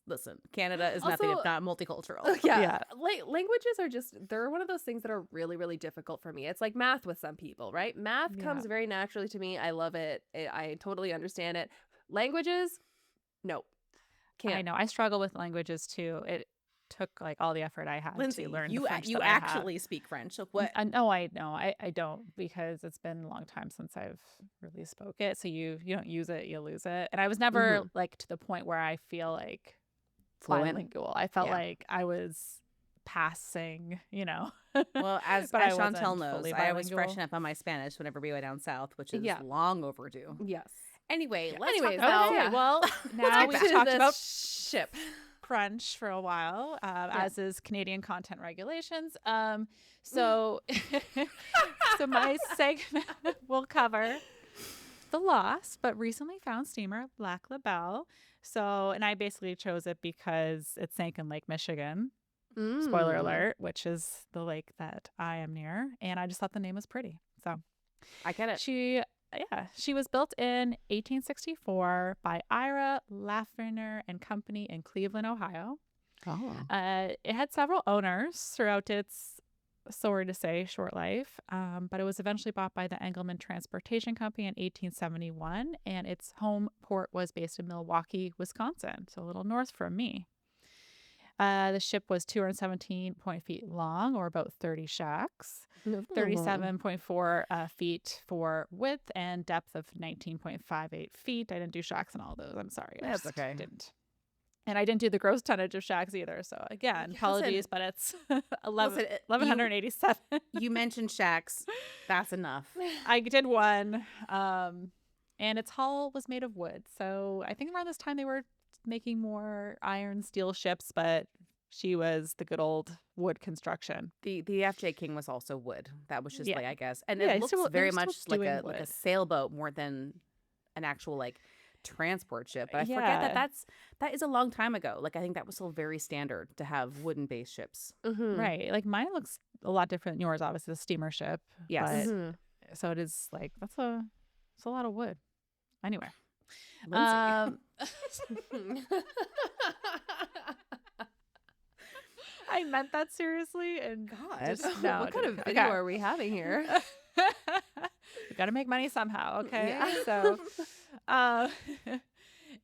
Speaker 1: listen, Canada is nothing if
Speaker 3: Also-
Speaker 1: not multicultural.
Speaker 3: Yeah. Languages are they're one of those things that are really, really difficult for me. It's like math with some people, right? Math comes very naturally to me. I love it. I totally understand it. Languages, no. Can't.
Speaker 2: I know. I struggle with languages too. It took like all the effort I had
Speaker 1: Lindsay,
Speaker 2: to learn
Speaker 1: you
Speaker 2: the French
Speaker 1: you
Speaker 2: that I have.
Speaker 1: actually speak French. So what?
Speaker 2: No, I know. I don't, because it's been a long time since I've really spoke it. So you don't use it, you lose it. And I was never like to the point where I feel like
Speaker 1: Fluent?
Speaker 2: bilingual. I felt
Speaker 1: Yeah.
Speaker 2: like I was passing,
Speaker 1: Well, as
Speaker 2: But I
Speaker 1: Chantel
Speaker 2: wasn't
Speaker 1: knows,
Speaker 2: fully
Speaker 1: I always
Speaker 2: bilingual.
Speaker 1: freshen up on my Spanish whenever we go down south, which is
Speaker 3: Yeah.
Speaker 1: long overdue.
Speaker 3: Yes.
Speaker 1: Anyway, let's
Speaker 3: Anyways,
Speaker 1: talk about.
Speaker 2: Okay, well, now
Speaker 3: Back
Speaker 2: we've
Speaker 3: to
Speaker 2: talked
Speaker 3: the
Speaker 2: about
Speaker 3: ship.
Speaker 2: French for a while, as is Canadian content regulations. So my segment will cover the lost but recently found steamer Lac la Belle. So, and I basically chose it because it sank in Lake Michigan. Spoiler alert, which is the lake that I am near, and I just thought the name was pretty. So
Speaker 1: I get it.
Speaker 2: she was built in 1864 by Ira Lafreniere and Company in Cleveland, Ohio.
Speaker 1: Oh.
Speaker 2: It had several owners throughout its, sorry to say, short life, but it was eventually bought by the Engelman Transportation Company in 1871, and its home port was based in Milwaukee, Wisconsin, so a little north from me. The ship was 217 feet long, or about 30 shacks, 37.4 feet for width, and depth of 19.58 feet. I didn't do shacks on all those. I'm sorry. I
Speaker 1: That's
Speaker 2: just
Speaker 1: okay.
Speaker 2: didn't. And I didn't do the gross tonnage of shacks either. So again, apologies, but it's 1187.
Speaker 1: You mentioned shacks. That's enough.
Speaker 2: I did one. And its hull was made of wood. So I think around this time they were making more iron steel ships, but she was the good old wood construction.
Speaker 1: The FJ King was also wood. That was just like, I guess. And
Speaker 2: Yeah,
Speaker 1: it looks very much like
Speaker 2: doing
Speaker 1: a
Speaker 2: wood.
Speaker 1: sailboat more than an actual like transport ship. But I forget that is a long time ago. Like I think that was still very standard to have wooden based ships.
Speaker 2: Right. Like mine looks a lot different than yours, obviously the steamer ship.
Speaker 1: Yes.
Speaker 2: But, so it is like it's a lot of wood. Anyway.
Speaker 1: Lindsay.
Speaker 2: I meant that seriously, and
Speaker 1: God.
Speaker 2: no,
Speaker 3: what kind of video are we having here?
Speaker 2: We got to make money somehow, okay?
Speaker 3: Yeah.
Speaker 2: So,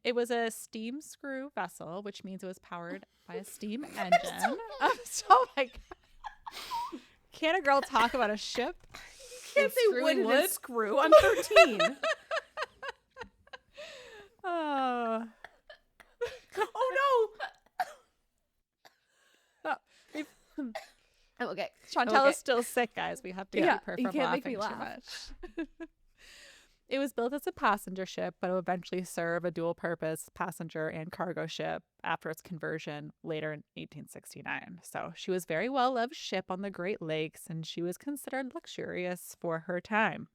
Speaker 2: it was a steam screw vessel, which means it was powered by a steam engine. Oh my God. Can a girl talk about a ship?
Speaker 1: Can't say wood and screw. I'm 13.
Speaker 2: Oh.
Speaker 1: Oh
Speaker 3: Oh, okay.
Speaker 2: Chantel is still sick, guys. We have to keep her
Speaker 3: you
Speaker 2: from
Speaker 3: can't make
Speaker 2: laughing
Speaker 3: me
Speaker 2: too
Speaker 3: laugh.
Speaker 2: much. It was built as a passenger ship, but it would eventually serve a dual-purpose passenger and cargo ship after its conversion later in 1869. So she was a very well-loved ship on the Great Lakes, and she was considered luxurious for her time.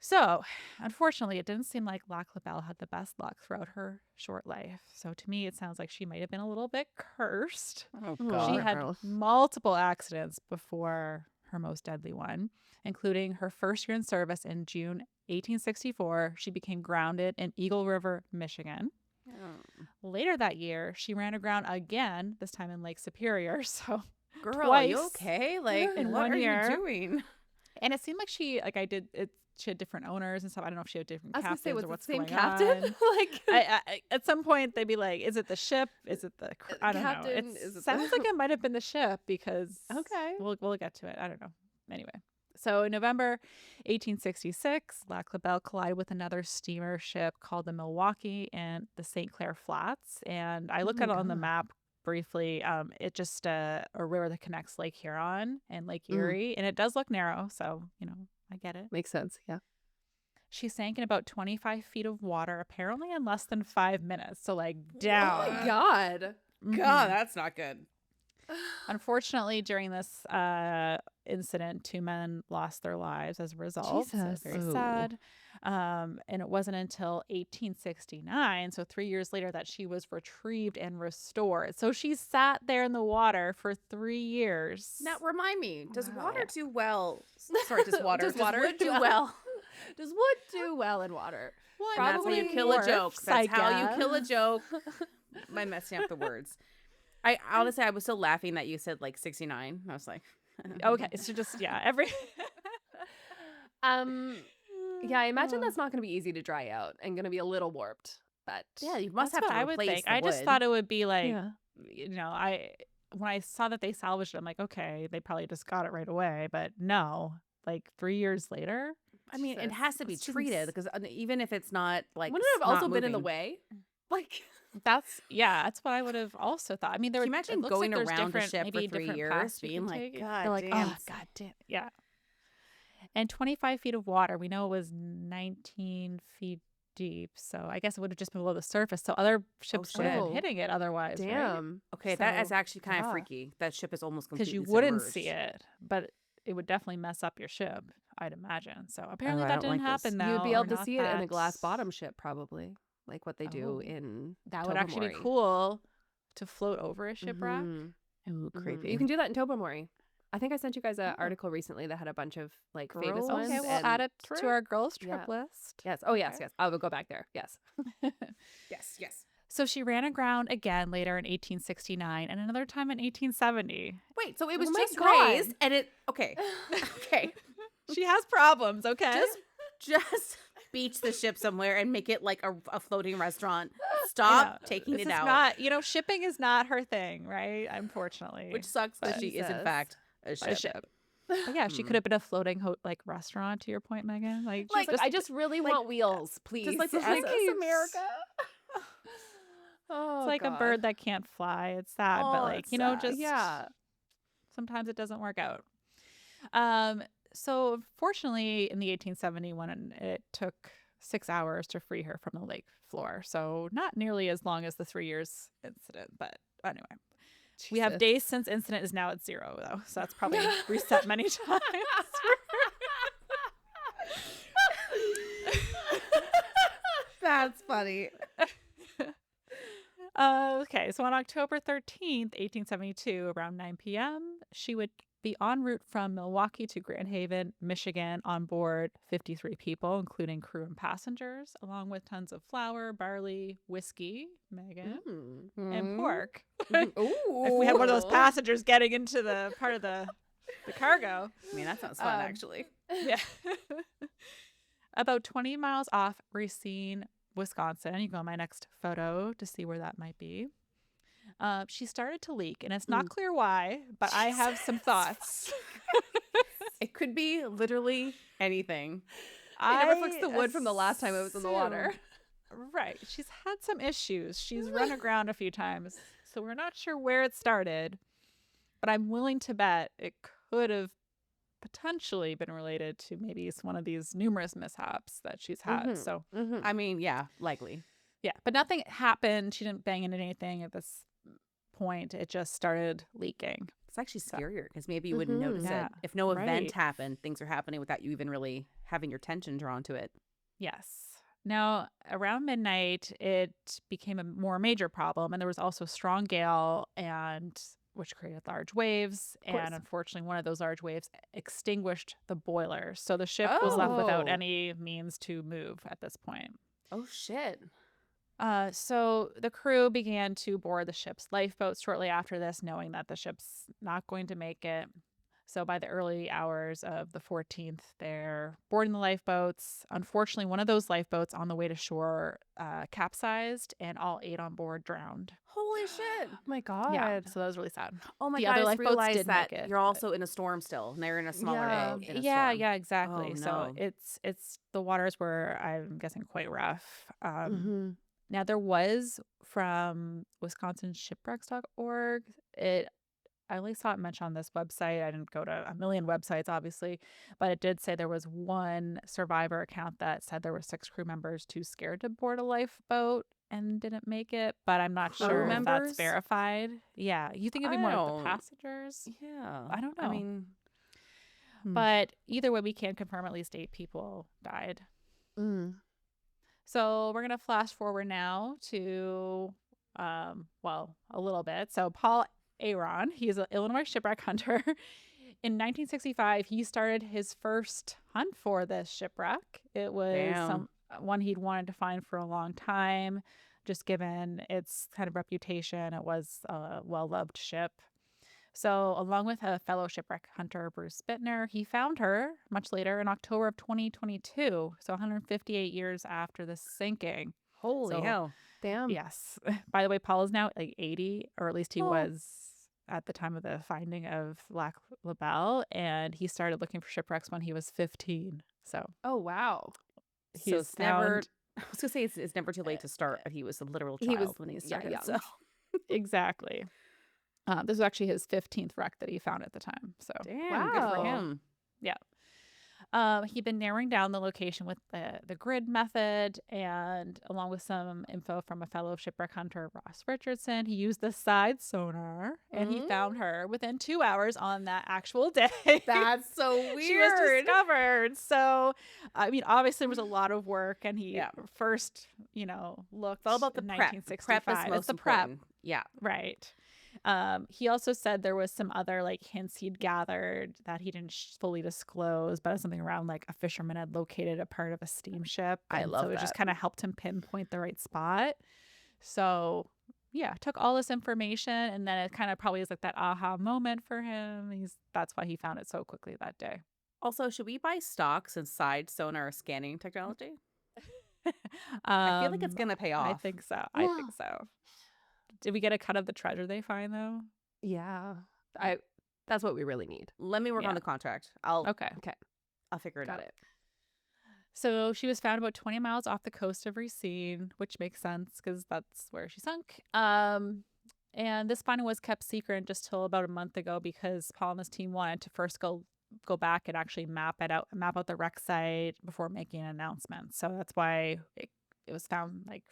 Speaker 2: So, unfortunately, it didn't seem like Lac la Belle had the best luck throughout her short life. So to me, it sounds like she might have been a little bit cursed.
Speaker 1: no. Oh
Speaker 3: She
Speaker 1: God.
Speaker 2: She had multiple accidents before her most deadly one, including her first year in service in June 1864. She became grounded in Eagle River, Michigan. Later that year, she ran aground again, this time in Lake Superior. So,
Speaker 1: Girl,
Speaker 2: twice
Speaker 1: are you okay? Like,
Speaker 2: in
Speaker 1: what
Speaker 2: 1
Speaker 1: are
Speaker 2: year.
Speaker 1: you doing?
Speaker 2: And it seemed like she had different owners and stuff. I don't know if she had different
Speaker 3: I was gonna
Speaker 2: captains
Speaker 3: say, was
Speaker 2: or
Speaker 3: it
Speaker 2: what's
Speaker 3: the same
Speaker 2: going
Speaker 3: captain?
Speaker 2: on.
Speaker 3: Like,
Speaker 2: I at some point they'd be like, "Is it the ship? Is it the I don't know."
Speaker 3: captain?
Speaker 2: It
Speaker 3: Is it
Speaker 2: sounds like it might have been the ship because
Speaker 3: Okay.
Speaker 2: we'll get to it. I don't know. Anyway, so in November 1866, Lac la Belle collided with another steamer ship called the Milwaukee and the St. Clair Flats. And I looked at it on the map briefly. It's just a river that connects Lake Huron and Lake Erie, and it does look narrow. So I get it.
Speaker 3: Makes sense. Yeah.
Speaker 2: She sank in about 25 feet of water, apparently in less than 5 minutes. So, like, down.
Speaker 3: Oh my God.
Speaker 1: God, that's not good.
Speaker 2: Unfortunately, during this incident, 2 men lost their lives as a result.
Speaker 3: Jesus.
Speaker 2: So very
Speaker 3: Ooh.
Speaker 2: sad. And it wasn't until 1869, so 3 years later, that she was retrieved and restored. So she sat there in the water for 3 years.
Speaker 1: Now, remind me, does
Speaker 3: Wow.
Speaker 1: water do well? Sorry, does water?
Speaker 3: Does water
Speaker 1: wood
Speaker 3: do
Speaker 1: do
Speaker 3: well?
Speaker 1: well?
Speaker 3: Does wood do well in water?
Speaker 2: Well,
Speaker 1: And that's how you
Speaker 2: probably
Speaker 1: kill a joke.
Speaker 2: morphs,
Speaker 1: That's
Speaker 2: I
Speaker 1: how you
Speaker 2: guess.
Speaker 1: kill a joke. By messing up the words. I honestly, I was still laughing that you said like 69. I was like,
Speaker 2: Okay, so just, every...
Speaker 3: Yeah, I imagine that's not going to be easy to dry out and going to be a little warped. But
Speaker 1: yeah, you must
Speaker 2: That's
Speaker 1: have
Speaker 2: what
Speaker 1: to
Speaker 2: I would
Speaker 1: replace
Speaker 2: think.
Speaker 1: the
Speaker 2: I just
Speaker 1: wood.
Speaker 2: thought it would be like,
Speaker 3: yeah.
Speaker 2: when I saw that they salvaged it, I'm like, okay, they probably just got it right away. But no, like 3 years later.
Speaker 1: I mean, it
Speaker 3: Jesus.
Speaker 1: has to be
Speaker 2: That's just
Speaker 1: treated because even if it's not like,
Speaker 3: Wouldn't it have
Speaker 1: not
Speaker 3: also been in the
Speaker 1: moving.
Speaker 3: way? Like,
Speaker 2: That's what I would have also thought. I mean, there
Speaker 1: Can you
Speaker 2: it
Speaker 1: imagine
Speaker 2: looks
Speaker 1: going
Speaker 2: like there's
Speaker 1: around the
Speaker 2: different-
Speaker 1: ship for
Speaker 2: maybe
Speaker 1: 3
Speaker 2: different
Speaker 1: years,
Speaker 2: paths you
Speaker 1: being
Speaker 2: can
Speaker 1: like,
Speaker 2: take.
Speaker 1: God
Speaker 2: They're like,
Speaker 1: damn.
Speaker 2: oh, God damn. Yeah. And 25 feet of water. We know it was 19 feet deep. So I guess it would have just been below the surface. So other ships would have
Speaker 3: shit.
Speaker 2: been hitting it otherwise. Right?
Speaker 3: damn.
Speaker 1: Okay, that is
Speaker 2: So,
Speaker 1: actually kind of
Speaker 3: yeah.
Speaker 1: freaky. That ship is almost
Speaker 2: Because
Speaker 1: completely
Speaker 2: you wouldn't
Speaker 1: submerged.
Speaker 2: see it, but it would definitely mess up your ship, I'd imagine. So apparently
Speaker 1: I
Speaker 2: that
Speaker 1: don't
Speaker 2: didn't
Speaker 1: like this.
Speaker 2: happen though.
Speaker 3: You'd be
Speaker 2: or
Speaker 3: able to
Speaker 2: not
Speaker 3: see it in a
Speaker 2: that-
Speaker 3: glass bottom ship, probably, like what they do
Speaker 2: Oh,
Speaker 3: in
Speaker 2: That would actually be
Speaker 3: Tobermory.
Speaker 2: cool to float over a shipwreck.
Speaker 3: Mhm.
Speaker 1: Ooh,
Speaker 3: Mhm.
Speaker 1: creepy.
Speaker 3: You can do that in Tobermory. I think I sent you guys an article recently that had a bunch of like famous
Speaker 1: Girls?
Speaker 3: ones.
Speaker 2: Okay, we'll
Speaker 3: and-
Speaker 2: add it to our girls trip
Speaker 3: Yeah.
Speaker 2: list.
Speaker 3: Yes. Oh, yes,
Speaker 2: Okay.
Speaker 3: yes. I will go back there. Yes.
Speaker 1: Yes.
Speaker 2: So she ran aground again later in 1869 and another time in 1870.
Speaker 1: Wait, so it was
Speaker 3: Oh my
Speaker 1: just
Speaker 3: God.
Speaker 1: raised and it, okay. Okay.
Speaker 2: She has problems, okay?
Speaker 1: Just beach the ship somewhere and make it like a floating restaurant.
Speaker 2: I
Speaker 1: Stop
Speaker 2: know.
Speaker 1: taking
Speaker 2: This
Speaker 1: it
Speaker 2: is
Speaker 1: out.
Speaker 2: not, shipping is not her thing, right? Unfortunately.
Speaker 1: Which sucks that she is in
Speaker 3: Jesus.
Speaker 1: fact a
Speaker 2: A
Speaker 1: ship.
Speaker 2: ship. But yeah, she could have been a floating restaurant, to your point, Megan. Like,
Speaker 3: Like,
Speaker 2: just,
Speaker 3: I just really want wheels, please.
Speaker 1: Just like the
Speaker 3: Like,
Speaker 1: SS America.
Speaker 3: Oh,
Speaker 2: like a
Speaker 3: God.
Speaker 2: bird that can't fly. It's sad, but like,
Speaker 3: it's
Speaker 2: you know,
Speaker 3: sad.
Speaker 2: just
Speaker 3: Yeah.
Speaker 2: sometimes it doesn't work out. So fortunately in the 1871, it took 6 hours to free her from the lake floor. So not nearly as long as the 3 years incident, but anyway. We have
Speaker 3: Jesus.
Speaker 2: days since incident is now at 0 though. So that's probably reset many times.
Speaker 1: That's funny.
Speaker 2: Okay, so on October 13th, 1872, around 9 p.m., she would be en route from Milwaukee to Grand Haven, Michigan, on board 53 people, including crew and passengers, along with tons of flour, barley, whiskey, Megan, and pork. If we had one of those passengers getting into the part of the cargo.
Speaker 1: I mean, that sounds fun, actually.
Speaker 2: Yeah. About 20 miles off Racine, Wisconsin. You go on my next photo to see where that might be. She started to leak, and it's not clear why, but I have some thoughts.
Speaker 1: It could be literally anything.
Speaker 3: They never fixed the wood from the last time it was in the water.
Speaker 2: Right. She's had some issues. She's run aground a few times, so we're not sure where it started, but I'm willing to bet it could have potentially been related to maybe one of these numerous mishaps that she's had. So,
Speaker 1: I mean, yeah, likely.
Speaker 2: yeah, but nothing happened. She didn't bang into anything at this point. It just started leaking.
Speaker 1: It's actually scarier because maybe you wouldn't notice
Speaker 2: Yeah,
Speaker 1: it. If no event
Speaker 2: right.
Speaker 1: happened, things are happening without you even really having your attention drawn to it.
Speaker 2: Yes. Now, around midnight, it became a more major problem, and there was also a strong gale, and which created large waves. And unfortunately, one of those large waves extinguished the boiler. So the ship was left without any means to move at this point.
Speaker 3: Oh, shit.
Speaker 2: So the crew began to board the ship's lifeboats shortly after this, knowing that the ship's not going to make it. So by the early hours of the 14th, they're boarding the lifeboats. Unfortunately, one of those lifeboats on the way to shore capsized, and all 8 on board drowned.
Speaker 1: Holy shit.
Speaker 3: Oh my God.
Speaker 2: Yeah, so that was really sad.
Speaker 1: Oh my
Speaker 2: The
Speaker 1: God,
Speaker 2: other
Speaker 1: I just
Speaker 2: lifeboats
Speaker 1: realized
Speaker 2: did
Speaker 1: that
Speaker 2: make it,
Speaker 1: you're also in a storm still, and they're in a smaller boat in a
Speaker 2: Yeah,
Speaker 1: storm.
Speaker 2: yeah, exactly.
Speaker 1: Oh,
Speaker 2: So
Speaker 1: no.
Speaker 2: it's the waters were, I'm guessing, quite rough. Now there was from wisconsinshipwrecks.org. I only saw it mentioned on this website. I didn't go to a million websites, obviously, but it did say there was one survivor account that said there were 6 crew members too scared to board a lifeboat and didn't make it, but I'm not sure if that's verified. Yeah, you think it'd be more of the passengers?
Speaker 1: Yeah.
Speaker 2: I don't know.
Speaker 1: I mean,
Speaker 2: but either way, we can confirm at least 8 people died. So we're going to flash forward now to, a little bit. So Paul Aaron, he's an Illinois shipwreck hunter. In 1965, he started his first hunt for this shipwreck. It was one he'd wanted to find for a long time, just given its kind of reputation. It was a well-loved ship. So along with a fellow shipwreck hunter, Bruce Bittner, he found her much later in October of 2022, so 158 years after the sinking.
Speaker 1: holy hell.
Speaker 3: Damn.
Speaker 2: Yes. By the way, Paul is now like 80, or at least he was at the time of the finding of Lac la Belle, and he started looking for shipwrecks when he was 15. So,
Speaker 3: oh wow.
Speaker 1: So it's never, I was going to say it's never too late to start, but he was a literal child when he started.
Speaker 3: young.
Speaker 1: So.
Speaker 2: Exactly. This was actually his 15th wreck that he found at the time. So,
Speaker 1: Damn, good for him.
Speaker 2: Yeah. He'd been narrowing down the location with the grid method, and along with some info from a fellow shipwreck hunter, Ross Richardson, he used the side sonar, and he found her within 2 hours on that actual day.
Speaker 1: That's so weird.
Speaker 2: She was discovered. So, I mean, obviously there was a lot of work, and he first, looked
Speaker 1: It's all about the
Speaker 2: in
Speaker 1: prep.
Speaker 2: 1965.
Speaker 1: Prep is most
Speaker 2: it's the
Speaker 1: important.
Speaker 2: prep.
Speaker 1: Yeah.
Speaker 2: Right. He also said there was some other hints he'd gathered that he didn't fully disclose, but something around a fisherman had located a part of a steamship.
Speaker 1: I love
Speaker 2: so it
Speaker 1: that.
Speaker 2: just kind of helped him pinpoint the right spot. So yeah, took all this information, and then it kind of probably is that aha moment for him. That's why he found it so quickly that day.
Speaker 1: Also, should we buy stocks and side sonar scanning technology? I feel like it's gonna pay off.
Speaker 2: I think so. I think so. Did we get a cut of the treasure they find though?
Speaker 3: Yeah. That's what we really need.
Speaker 1: Let me work on the contract. I'll
Speaker 2: Okay.
Speaker 1: I'll figure it out.
Speaker 3: Got it.
Speaker 2: So she was found about 20 miles off the coast of Racine, which makes sense because that's where she sunk. And this finding was kept secret just till about a month ago because Paul and his team wanted to first go back and actually map out the wreck site before making an announcement. So that's why it was found like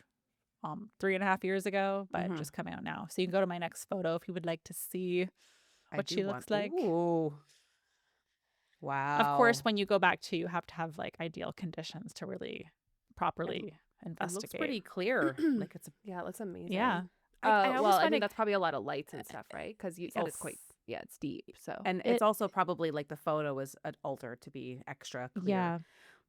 Speaker 2: 3.5 years ago, but just coming out now. So you can go to my next photo if you would like to see what she looks like.
Speaker 1: Ooh. Wow.
Speaker 2: Of course, when you go back to, you have to have like ideal conditions to really properly investigate.
Speaker 1: It looks pretty clear. Like it's
Speaker 3: Yeah, it looks amazing.
Speaker 2: Yeah.
Speaker 3: I
Speaker 1: always find
Speaker 3: think
Speaker 1: it-
Speaker 3: that's probably a lot of lights and stuff, right? Because you said it's
Speaker 1: Yes.
Speaker 3: quite, it's deep. So
Speaker 1: and it's also probably like the photo is altered to be extra clear.
Speaker 2: Yeah.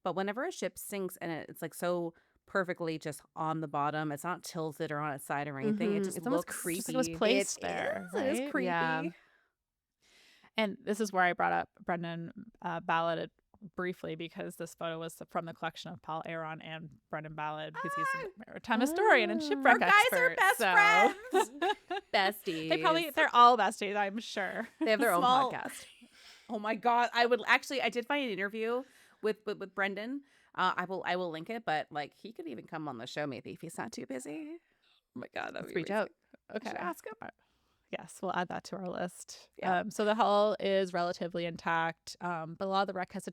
Speaker 1: But whenever a ship sinks and it's like so perfectly just on the bottom, it's not tilted or on its side or anything. It just
Speaker 3: It's almost
Speaker 1: looks
Speaker 3: creepy.
Speaker 2: Just like it was placed there.
Speaker 1: It is
Speaker 2: right?
Speaker 1: creepy.
Speaker 3: Yeah.
Speaker 2: And this is where I brought up Brendan Ballard briefly because this photo was from the collection of Paul Aaron and Brendan Ballard because he's a maritime historian and shipwreck
Speaker 1: Our guys
Speaker 2: expert.
Speaker 1: are best
Speaker 2: so.
Speaker 3: Besties.
Speaker 2: They're all besties, I'm sure.
Speaker 3: They have their own
Speaker 1: Small-
Speaker 3: podcast.
Speaker 1: Oh my god! I did find an interview with Brendan. I will link it, but like he could even come on the show maybe if he's not too busy.
Speaker 2: Oh my God.
Speaker 3: Let's reach out.
Speaker 2: Okay.
Speaker 1: Ask him.
Speaker 2: Yes, we'll add that to our list.
Speaker 1: Yeah.
Speaker 2: So the hull is relatively intact, but a lot of the wreck has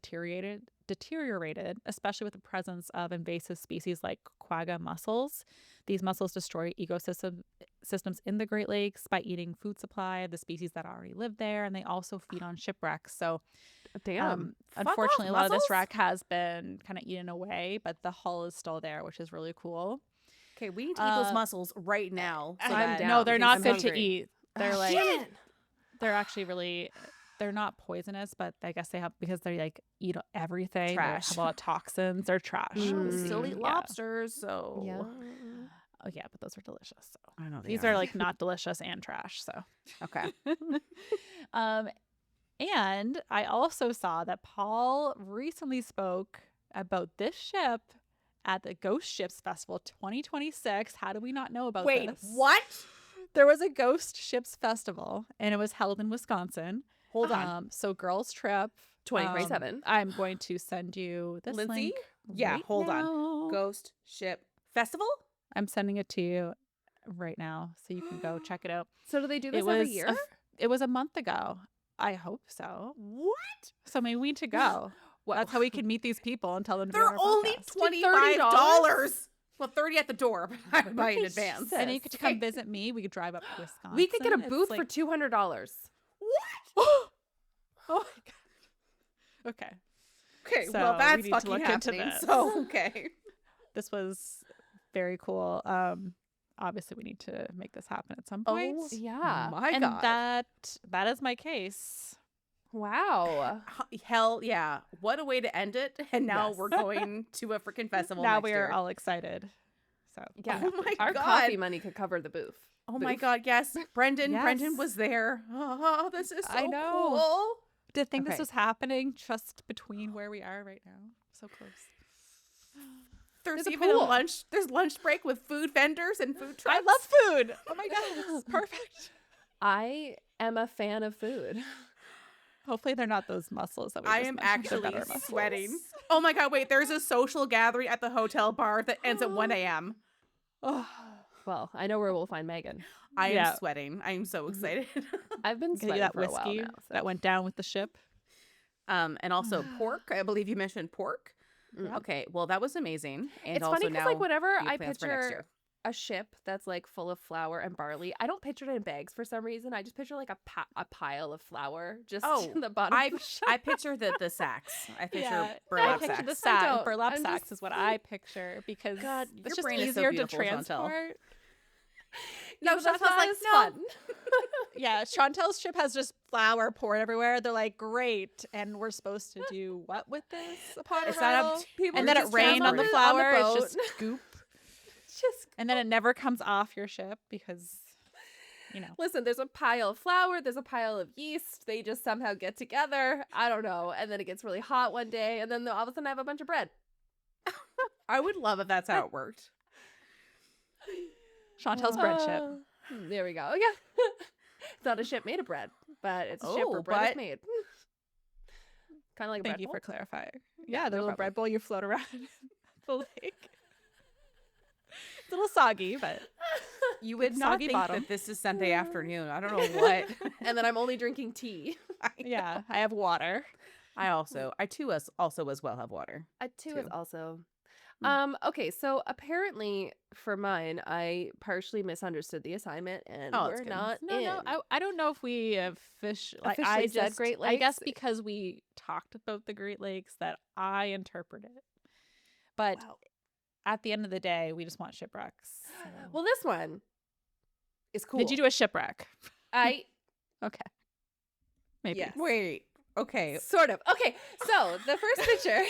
Speaker 2: deteriorated, especially with the presence of invasive species like quagga mussels. These mussels destroy ecosystems in the Great Lakes by eating food supply of the species that already live there, and they also feed on shipwrecks. So,
Speaker 3: Damn.
Speaker 2: unfortunately, a lot of this
Speaker 1: mussels?
Speaker 2: wreck has been kind of eaten away, but the hull is still there, which is really cool.
Speaker 1: Okay, we need to eat those mussels right now. So
Speaker 3: I'm
Speaker 1: that-
Speaker 3: down.
Speaker 2: No, they're
Speaker 3: because
Speaker 2: not
Speaker 3: I'm
Speaker 2: good to
Speaker 3: hungry.
Speaker 2: eat. They're
Speaker 3: Oh,
Speaker 2: like
Speaker 3: shit.
Speaker 2: they're actually really they're not poisonous, but I guess they have because they like eat everything.
Speaker 1: Trash.
Speaker 2: They have a lot of toxins. They're trash.
Speaker 1: We still eat
Speaker 2: Yeah.
Speaker 1: lobsters, so
Speaker 3: Yeah.
Speaker 2: Oh yeah, but those are delicious. So
Speaker 1: I know
Speaker 2: these are like not delicious and trash. So
Speaker 1: okay.
Speaker 2: and I also saw that Paul recently spoke about this ship at the Ghost Ships Festival 2026. How do we not know about
Speaker 1: Wait,
Speaker 2: this?
Speaker 1: what?
Speaker 2: There was a Ghost Ships Festival, and it was held in Wisconsin.
Speaker 1: Hold on.
Speaker 2: So girls trip
Speaker 3: 2027.
Speaker 2: I'm going to send you this
Speaker 1: Lindsay?
Speaker 2: link.
Speaker 1: Yeah,
Speaker 2: right
Speaker 1: hold on.
Speaker 2: now.
Speaker 1: Ghost Ship Festival?
Speaker 2: I'm sending it to you right now, so you can go check it out.
Speaker 3: So do they do this
Speaker 2: It
Speaker 3: every
Speaker 2: was
Speaker 3: year?
Speaker 2: it was a month ago. I hope so.
Speaker 1: What?
Speaker 2: So maybe we need to go. That's how we can meet these people and tell them to be
Speaker 1: They're
Speaker 2: on our
Speaker 1: only
Speaker 2: podcast.
Speaker 1: $25. Well, 30 at the door, but I would buy in
Speaker 3: Okay,
Speaker 1: advance.
Speaker 3: Jesus.
Speaker 2: And you could come visit me. We could drive up to Wisconsin.
Speaker 3: We could get a
Speaker 2: It's
Speaker 3: booth for
Speaker 2: like-
Speaker 3: $200.
Speaker 1: What?
Speaker 2: Oh my god. Okay.
Speaker 1: Okay,
Speaker 2: So
Speaker 1: well
Speaker 2: we
Speaker 1: that's
Speaker 2: need to
Speaker 1: fucking
Speaker 2: look into
Speaker 1: happening.
Speaker 2: this.
Speaker 1: So okay.
Speaker 2: This was very cool. Obviously we need to make this happen at some
Speaker 1: Oh,
Speaker 2: point.
Speaker 3: Yeah.
Speaker 1: My
Speaker 2: and
Speaker 1: God.
Speaker 2: that is my case.
Speaker 3: Wow.
Speaker 1: Hell yeah! What a way to end it. And now
Speaker 2: Yes.
Speaker 1: we're going to a freaking festival.
Speaker 2: Now
Speaker 1: next
Speaker 2: we
Speaker 1: year.
Speaker 2: are all excited. So
Speaker 3: Yeah.
Speaker 1: Oh my
Speaker 3: Our
Speaker 1: God.
Speaker 3: coffee money could cover the booth.
Speaker 1: Oh my
Speaker 3: Booth.
Speaker 1: God! Yes, Brendan.
Speaker 3: Yes.
Speaker 1: Brendan was there. Oh, this is so
Speaker 2: I know.
Speaker 1: cool.
Speaker 2: to think
Speaker 3: Okay.
Speaker 2: this was happening just between where we are right now. So close.
Speaker 1: There's
Speaker 3: a
Speaker 1: even a
Speaker 3: pool.
Speaker 1: lunch. There's lunch break with food vendors and food trucks.
Speaker 2: I love food. Oh my god, this is perfect.
Speaker 3: I am a fan of food.
Speaker 2: Hopefully they're not those mussels that we
Speaker 1: I
Speaker 2: just
Speaker 1: am
Speaker 2: mentioned. They're
Speaker 1: actually
Speaker 2: better mussels.
Speaker 1: sweating. Oh my God! Wait, there's a social gathering at the hotel bar that ends at 1 a.m.
Speaker 2: Oh,
Speaker 3: Well, I know where we'll find Megan.
Speaker 1: I
Speaker 2: Yeah.
Speaker 1: am sweating. I am so excited.
Speaker 3: I've been
Speaker 2: get you
Speaker 3: sweating
Speaker 2: that
Speaker 3: for a while
Speaker 2: whiskey
Speaker 3: now. So.
Speaker 2: that went down with the ship.
Speaker 1: And also pork. I believe you mentioned pork.
Speaker 3: Mm.
Speaker 1: Okay, well that was amazing. And
Speaker 3: It's
Speaker 1: also
Speaker 3: funny because
Speaker 1: now
Speaker 3: like whenever
Speaker 1: you have
Speaker 3: I
Speaker 1: plans for next
Speaker 3: picture
Speaker 1: year.
Speaker 3: a ship that's like full of flour and barley, I don't picture it in bags for some reason. I just picture like a pile of flour just
Speaker 1: Oh,
Speaker 3: in the bottom.
Speaker 1: I
Speaker 3: of the ship.
Speaker 1: I picture the sacks. I picture
Speaker 2: Yeah,
Speaker 1: burlap
Speaker 2: I picture the
Speaker 1: sacks.
Speaker 3: I
Speaker 2: sack.
Speaker 3: don't.
Speaker 2: Burlap
Speaker 3: I'm
Speaker 2: sacks
Speaker 3: just-
Speaker 2: is what I picture because
Speaker 1: God,
Speaker 2: it's
Speaker 1: your
Speaker 2: just
Speaker 1: brain is so
Speaker 2: easier
Speaker 1: beautiful,
Speaker 2: to
Speaker 1: Chantel.
Speaker 2: transport.
Speaker 3: No,
Speaker 1: But that's
Speaker 3: Chantel's
Speaker 1: like,
Speaker 3: is
Speaker 1: no.
Speaker 3: fun.
Speaker 2: Yeah, Chantel's ship has just flour poured everywhere. They're like, great, and we're supposed to do what with this upon
Speaker 1: It's not up
Speaker 2: arrival?
Speaker 1: to-
Speaker 3: People
Speaker 2: And
Speaker 3: are
Speaker 2: then it
Speaker 3: just
Speaker 2: rained on the
Speaker 3: transported
Speaker 2: flour.
Speaker 3: boat.
Speaker 2: It's just scoop,
Speaker 3: Just
Speaker 2: and then it never comes off your ship because, you know.
Speaker 3: listen, there's a pile of flour, there's a pile of yeast. They just somehow get together. I don't know. And then it gets really hot one day, and then all of a sudden I have a bunch of bread.
Speaker 1: I would love if that's how it worked.
Speaker 2: Chantel's bread ship.
Speaker 3: There we go. Yeah. It's not a ship made of bread, but it's a ship where
Speaker 1: Oh,
Speaker 3: bread is
Speaker 1: but-
Speaker 3: made. Kind of like a
Speaker 2: Thank
Speaker 3: bread
Speaker 2: you
Speaker 3: bowl.
Speaker 2: for clarifying. Yeah, the
Speaker 3: no
Speaker 2: little
Speaker 3: problem.
Speaker 2: bread bowl you float around the lake. It's a little soggy, but
Speaker 1: You would not
Speaker 2: soggy
Speaker 1: think
Speaker 2: bottom.
Speaker 1: that this is Sunday afternoon. I don't know what.
Speaker 3: And then I'm only drinking tea.
Speaker 2: yeah, I have water.
Speaker 1: I too also as well have water.
Speaker 3: Two is
Speaker 1: Two.
Speaker 3: also.
Speaker 1: Mm.
Speaker 3: Okay, so apparently for mine, I partially misunderstood the assignment, and
Speaker 1: Oh, that's
Speaker 3: we're
Speaker 1: good.
Speaker 3: not
Speaker 2: No,
Speaker 3: in.
Speaker 2: no, I don't know if we
Speaker 3: Officially
Speaker 2: I
Speaker 3: said
Speaker 2: just,
Speaker 3: Great
Speaker 2: I guess
Speaker 3: Lakes?
Speaker 2: because we talked about the Great Lakes that I interpret it. But
Speaker 3: Wow.
Speaker 2: at the end of the day, we just want shipwrecks. So.
Speaker 3: Well, this one is cool.
Speaker 2: Did you do a shipwreck?
Speaker 3: I
Speaker 2: Okay. Maybe.
Speaker 3: Yes.
Speaker 1: Wait. Okay.
Speaker 3: Sort of. Okay, so the first picture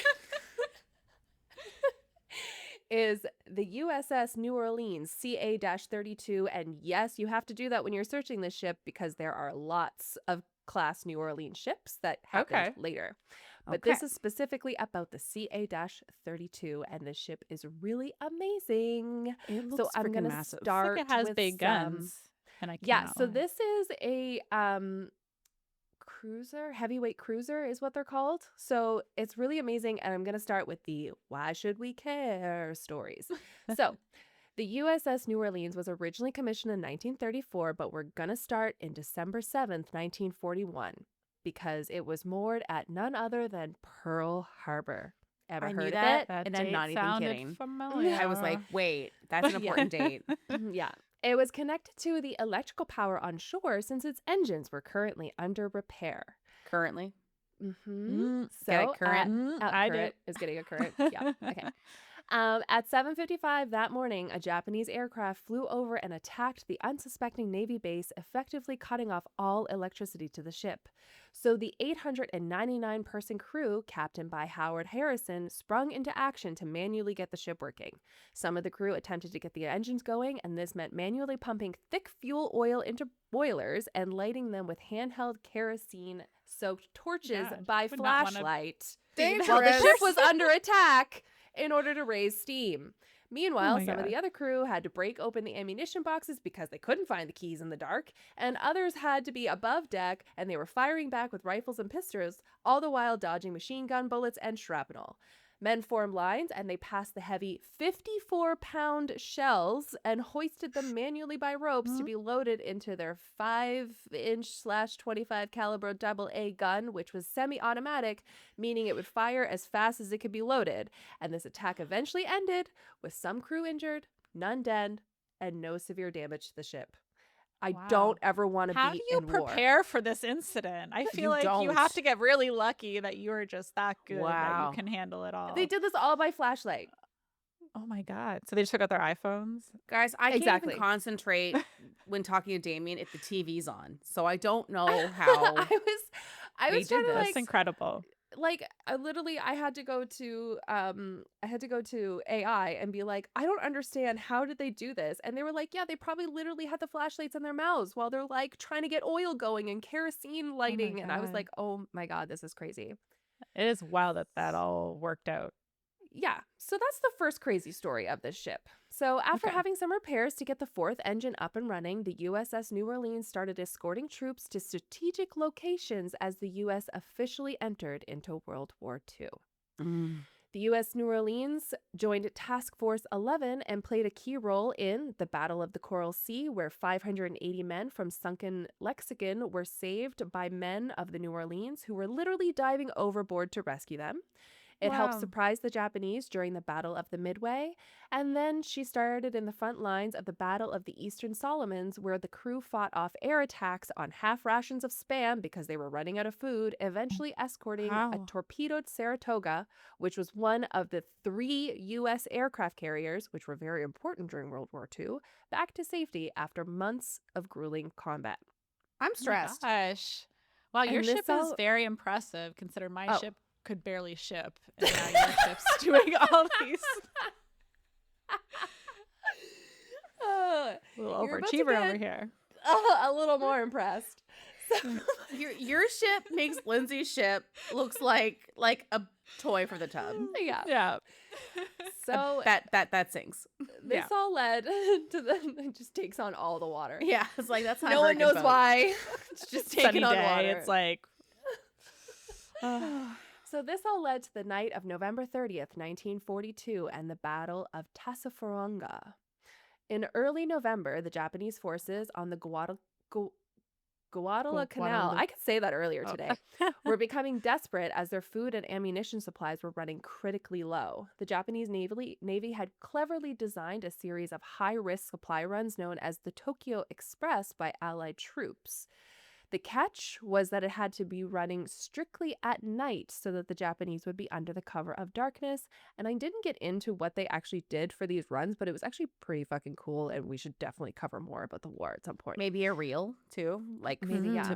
Speaker 3: is the USS New Orleans CA-32, and yes, you have to do that when you're searching this ship because there are lots of class New Orleans ships that happened later. But this is specifically about the CA-32, and the ship is really amazing.
Speaker 1: It
Speaker 3: So
Speaker 1: looks
Speaker 3: I'm
Speaker 1: freaking
Speaker 3: gonna
Speaker 1: massive.
Speaker 3: start
Speaker 2: Like it has
Speaker 3: with
Speaker 2: big guns. And I
Speaker 3: Yeah,
Speaker 2: cannot
Speaker 3: so
Speaker 2: lie.
Speaker 3: this is a cruiser, heavyweight cruiser is what they're called. So it's really amazing, and I'm going to start with the why should we care stories. So the USS New Orleans was originally commissioned in 1934, but we're going to start in December 7th, 1941, because it was moored at none other than Pearl Harbor. Ever
Speaker 1: I
Speaker 3: heard
Speaker 1: knew
Speaker 3: of
Speaker 1: that,
Speaker 3: it?
Speaker 2: That
Speaker 1: and I'm
Speaker 2: date
Speaker 1: not even
Speaker 2: sounded
Speaker 1: kidding.
Speaker 2: familiar.
Speaker 1: I was like, wait, that's an important date.
Speaker 3: Yeah. It was connected to the electrical power on shore since its engines were currently under repair.
Speaker 1: Currently.
Speaker 3: Mm-hmm.
Speaker 1: Get it, current?
Speaker 2: I
Speaker 3: current
Speaker 2: do.
Speaker 3: is getting a current. Yeah. Okay. At 7:55 that morning, a Japanese aircraft flew over and attacked the unsuspecting Navy base, effectively cutting off all electricity to the ship. So the 899-person crew, captained by Howard Harrison, sprung into action to manually get the ship working. Some of the crew attempted to get the engines going, and this meant manually pumping thick fuel oil into boilers and lighting them with handheld kerosene-soaked torches
Speaker 2: God,
Speaker 3: by
Speaker 2: would not wanna
Speaker 3: flashlight.
Speaker 1: Dangerous.
Speaker 3: While the ship was under attack in order to raise steam. Meanwhile,
Speaker 2: my
Speaker 3: some of
Speaker 2: God.
Speaker 3: the other crew had to break open the ammunition boxes because they couldn't find the keys in the dark, and others had to be above deck, and they were firing back with rifles and pistols, all the while dodging machine gun bullets and shrapnel. Men formed lines, and they passed the heavy 54-pound shells and hoisted them manually by ropes to be loaded into their 5-inch/25 caliber AA gun, which was semi-automatic, meaning it would fire as fast as it could be loaded. And this attack eventually ended with some crew injured, none dead, and no severe damage to the ship. I
Speaker 2: Wow.
Speaker 3: don't ever want to be
Speaker 2: How do you
Speaker 3: in war.
Speaker 2: prepare for this incident? I feel
Speaker 1: You
Speaker 2: like you
Speaker 1: don't.
Speaker 2: have to get really lucky that you are just that good that
Speaker 1: Wow.
Speaker 2: you can handle it all.
Speaker 3: They did this all by flashlight.
Speaker 2: Oh my God. So they just took out their iPhones?
Speaker 1: Guys, I can't
Speaker 3: Exactly.
Speaker 1: even concentrate when talking to Damien if the TV's on. So I don't know how.
Speaker 3: I
Speaker 1: they
Speaker 3: was
Speaker 1: did
Speaker 3: trying to
Speaker 1: this.
Speaker 2: That's incredible.
Speaker 3: I had to go to AI and be like, I don't understand, how did they do this? And they were like, yeah, they probably literally had the flashlights in their mouths while they're like trying to get oil going and kerosene lighting. And I was
Speaker 2: God.
Speaker 3: like, oh my God, this is crazy.
Speaker 2: It is wild that all worked out.
Speaker 3: Yeah, so that's the first crazy story of this ship. So after
Speaker 2: Okay.
Speaker 3: having some repairs to get the fourth engine up and running, the USS New Orleans started escorting troops to strategic locations as the U.S. officially entered into World War II. The U.S. New Orleans joined Task Force 11 and played a key role in the Battle of the Coral Sea, where 580 men from sunken Lexington were saved by men of the New Orleans who were literally diving overboard to rescue them. It helped
Speaker 2: Wow.
Speaker 3: surprise the Japanese during the Battle of the Midway, and then she started in the front lines of the Battle of the Eastern Solomons, where the crew fought off air attacks on half rations of Spam because they were running out of food, eventually escorting a
Speaker 2: Wow.
Speaker 3: torpedoed Saratoga, which was one of the 3 U.S. aircraft carriers, which were very important during World War II, back to safety after months of grueling combat.
Speaker 1: I'm stressed.
Speaker 2: Gosh. Wow, your
Speaker 3: And this
Speaker 2: ship is
Speaker 3: all-
Speaker 2: very impressive considering my
Speaker 3: Oh.
Speaker 2: ship could barely ship. And now your ship's doing all these. Little
Speaker 3: You're about to
Speaker 2: overachiever over
Speaker 3: get-
Speaker 2: here.
Speaker 3: A little more impressed.
Speaker 1: Your ship makes Lindsay's ship looks like a toy for the tub.
Speaker 3: Yeah.
Speaker 2: Yeah.
Speaker 3: So
Speaker 1: That sings.
Speaker 3: this all led to it just takes on all the water.
Speaker 1: Yeah, it's like that's not
Speaker 3: No
Speaker 1: a very
Speaker 3: one
Speaker 1: good
Speaker 3: knows
Speaker 1: boat.
Speaker 3: why. It's just
Speaker 2: Sunny
Speaker 3: taking on
Speaker 2: day.
Speaker 3: water.
Speaker 2: It's like
Speaker 3: So this all led to the night of November 30th, 1942, and the Battle of Tassafaronga. In early November, the Japanese forces on the Guadalcanal, I could say that earlier today, were becoming desperate as their food and ammunition supplies were running critically low. The Japanese Navy had cleverly designed a series of high-risk supply runs known as the Tokyo Express by Allied troops. The catch was that it had to be running strictly at night so that the Japanese would be under the cover of darkness. And I didn't get into what they actually did for these runs, but it was actually pretty fucking cool. And we should definitely cover more about the war at some point.
Speaker 1: Maybe a reel too. Like
Speaker 3: Maybe, yeah.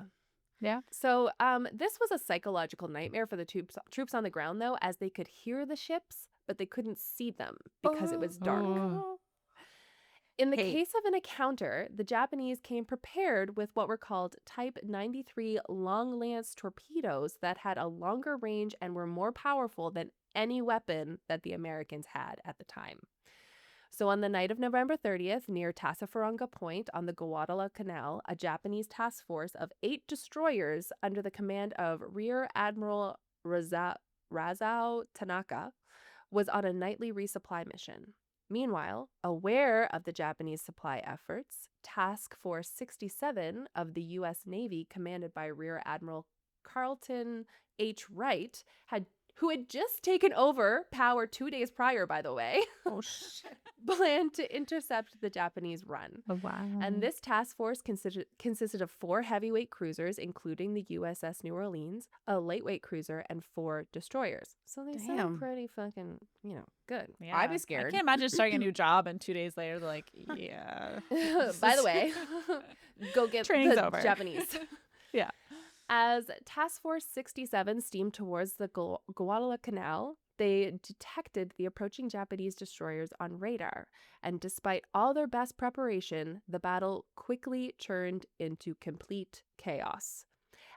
Speaker 2: Yeah.
Speaker 3: So this was a psychological nightmare for the troops on the ground, though, as they could hear the ships, but they couldn't see them because it was dark.
Speaker 2: Oh.
Speaker 3: In the case of an encounter, the Japanese came prepared with what were called Type 93 long lance torpedoes that had a longer range and were more powerful than any weapon that the Americans had at the time. So on the night of November 30th, near Tassafaronga Point on the Guadalcanal, a Japanese task force of 8 destroyers under the command of Rear Admiral Razao Tanaka was on a nightly resupply mission. Meanwhile, aware of the Japanese supply efforts, Task Force 67 of the U.S. Navy, commanded by Rear Admiral Carlton H. Wright, who had just taken over power 2 days prior, by the way, planned to intercept the Japanese run.
Speaker 2: Oh, wow.
Speaker 3: And this task force consisted of 4 heavyweight cruisers, including the USS New Orleans, a lightweight cruiser, and 4 destroyers. So they sound pretty fucking, good.
Speaker 2: Yeah.
Speaker 1: I'd be scared.
Speaker 2: I can't imagine starting a new job and 2 days later, they're like, yeah.
Speaker 3: By the way, go get
Speaker 2: Training's
Speaker 3: the
Speaker 2: over.
Speaker 3: Japanese.
Speaker 2: Yeah.
Speaker 3: As Task Force 67 steamed towards the Guadalcanal, they detected the approaching Japanese destroyers on radar. And despite all their best preparation, the battle quickly turned into complete chaos.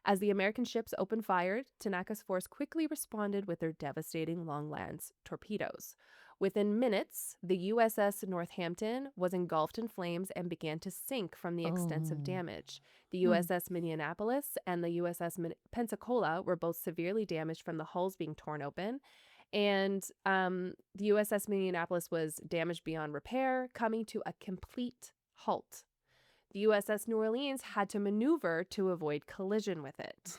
Speaker 3: As the American ships opened fire, Tanaka's force quickly responded with their devastating long lance torpedoes. Within minutes, the USS Northampton was engulfed in flames and began to sink from the extensive damage. The USS Minneapolis and the USS Pensacola were both severely damaged from the hulls being torn open. And the USS Minneapolis was damaged beyond repair, coming to a complete halt. The USS New Orleans had to maneuver to avoid collision with it.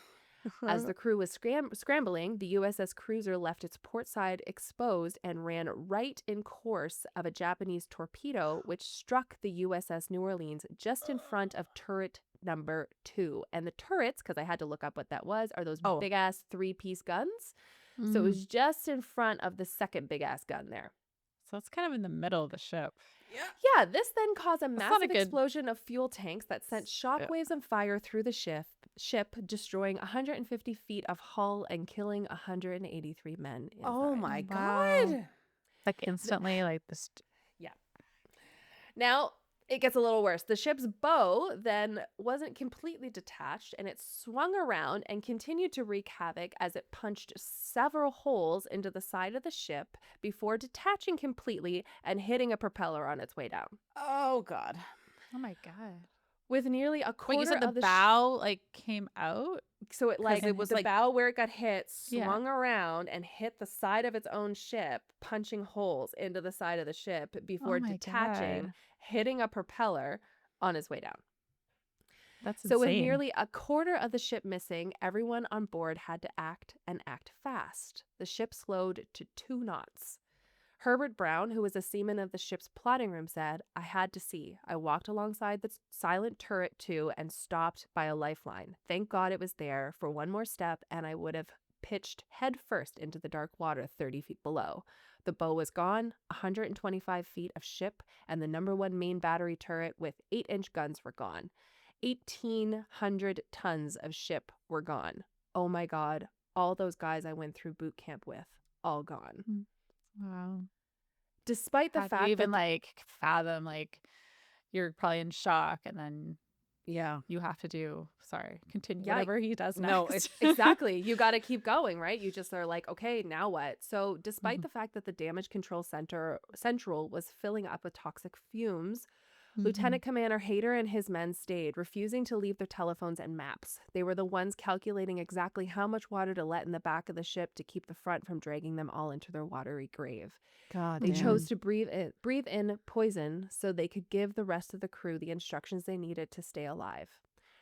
Speaker 3: As the crew was scrambling, the USS Cruiser left its port side exposed and ran right in course of a Japanese torpedo, which struck the USS New Orleans just in front of turret number 2. And the turrets, because I had to look up what that was, are those big-ass 3-piece guns. So it was just in front of the second big-ass gun there.
Speaker 2: So it's kind of in the middle of the ship.
Speaker 3: Yeah, this then caused a massive explosion of fuel tanks that sent shockwaves and fire through the ship, destroying 150 feet of hull and killing 183 men inside.
Speaker 1: Oh my
Speaker 2: Wow.
Speaker 1: God.
Speaker 2: Like instantly, like this.
Speaker 3: Yeah. Now, it gets a little worse. The ship's bow then wasn't completely detached, and it swung around and continued to wreak havoc as it punched several holes into the side of the ship before detaching completely and hitting a propeller on its way down.
Speaker 1: Oh God.
Speaker 2: Oh my God.
Speaker 3: With nearly a quarter
Speaker 2: Wait, you said
Speaker 3: of
Speaker 2: the
Speaker 3: the
Speaker 2: bow like came out?
Speaker 3: So it was the bow where it got hit,
Speaker 2: Yeah.
Speaker 3: swung around and hit the side of its own ship, punching holes into the side of the ship before
Speaker 2: my
Speaker 3: detaching,
Speaker 2: God.
Speaker 3: hitting a propeller on its way down.
Speaker 2: That's
Speaker 3: So with
Speaker 2: insane.
Speaker 3: nearly a quarter of the ship missing, everyone on board had to act fast. The ship slowed to 2 knots. Herbert Brown, who was a seaman of the ship's plotting room, said, "I had to see. I walked alongside the silent turret too and stopped by a lifeline. Thank God it was there. For one more step and I would have pitched head first into the dark water 30 feet below. The bow was gone, 125 feet of ship, and the number 1 main battery turret with 8-inch guns were gone. 1,800 tons of ship were gone. Oh my God, all those guys I went through boot camp with, all gone."
Speaker 2: Wow.
Speaker 3: Despite the
Speaker 2: How do
Speaker 3: fact
Speaker 2: you even
Speaker 3: that
Speaker 2: like fathom like you're probably in shock and then
Speaker 1: Yeah.
Speaker 2: you have to continue
Speaker 3: Yeah,
Speaker 2: whatever he does next.
Speaker 1: No, it's
Speaker 3: exactly, you got to keep going, right? You just are like, okay, now what? So despite the fact that the damage control central was filling up with toxic fumes, Lieutenant Commander Hayter and his men stayed, refusing to leave their telephones and maps. They were the ones calculating exactly how much water to let in the back of the ship to keep the front from dragging them all into their watery grave.
Speaker 2: God,
Speaker 3: They chose to breathe in poison so they could give the rest of the crew the instructions they needed to stay alive.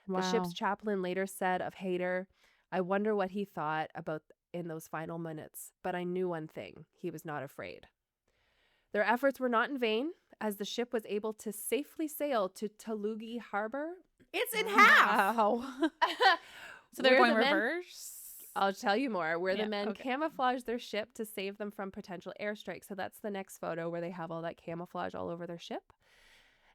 Speaker 2: Wow.
Speaker 3: The ship's chaplain later said of Hayter, "I wonder what he thought about in those final minutes, but I knew one thing. He was not afraid." Their efforts were not in vain, as the ship was able to safely sail to Talugi Harbor.
Speaker 1: It's in half.
Speaker 2: Wow. So they're
Speaker 3: Where
Speaker 2: going
Speaker 3: the men-
Speaker 2: reverse?
Speaker 3: I'll tell you more. Where the
Speaker 2: Yeah,
Speaker 3: men
Speaker 2: okay.
Speaker 3: camouflaged their ship to save them from potential airstrikes. So that's the next photo where they have all that camouflage all over their ship.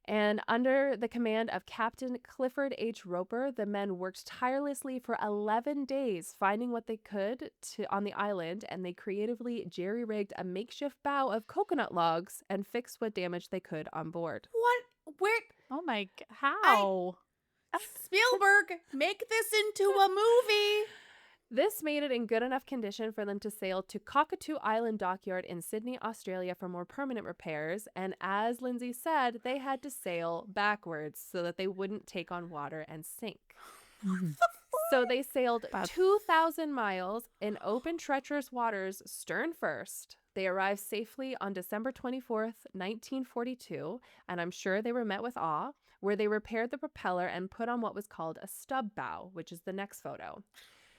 Speaker 3: And under the command of Captain Clifford H. Roper, the men worked tirelessly for 11 days, finding what they could on the island, and they creatively jerry-rigged a makeshift bow of coconut logs and fixed what damage they could on board.
Speaker 1: What? Where?
Speaker 2: Oh my, how?
Speaker 1: Spielberg, make this into a movie.
Speaker 3: This made it in good enough condition for them to sail to Cockatoo Island Dockyard in Sydney, Australia for more permanent repairs. And as Lindsay said, they had to sail backwards so that they wouldn't take on water and sink. So they sailed 2,000 miles in open, treacherous waters, stern first. They arrived safely on December 24th, 1942, and I'm sure they were met with awe, where they repaired the propeller and put on what was called a stub bow, which is the next photo.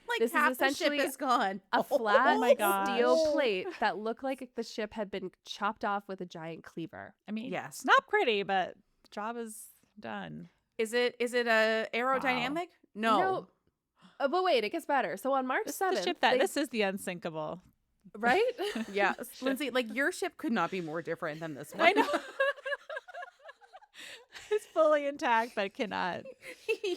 Speaker 1: Like
Speaker 3: This is
Speaker 1: half the ship
Speaker 3: essentially
Speaker 1: is gone.
Speaker 3: A flat
Speaker 2: my gosh.
Speaker 3: steel plate that looked like the ship had been chopped off with a giant cleaver.
Speaker 2: I mean,
Speaker 1: Yes.
Speaker 2: not pretty, but the job is done.
Speaker 1: Is it aerodynamic? No.
Speaker 3: But wait, it gets better. So on March
Speaker 2: This is
Speaker 3: 7th,
Speaker 2: the ship this is the unsinkable.
Speaker 3: right?
Speaker 1: Yeah, Lindsay, like your ship could not be more different than this one.
Speaker 2: I know. It's fully intact, but cannot.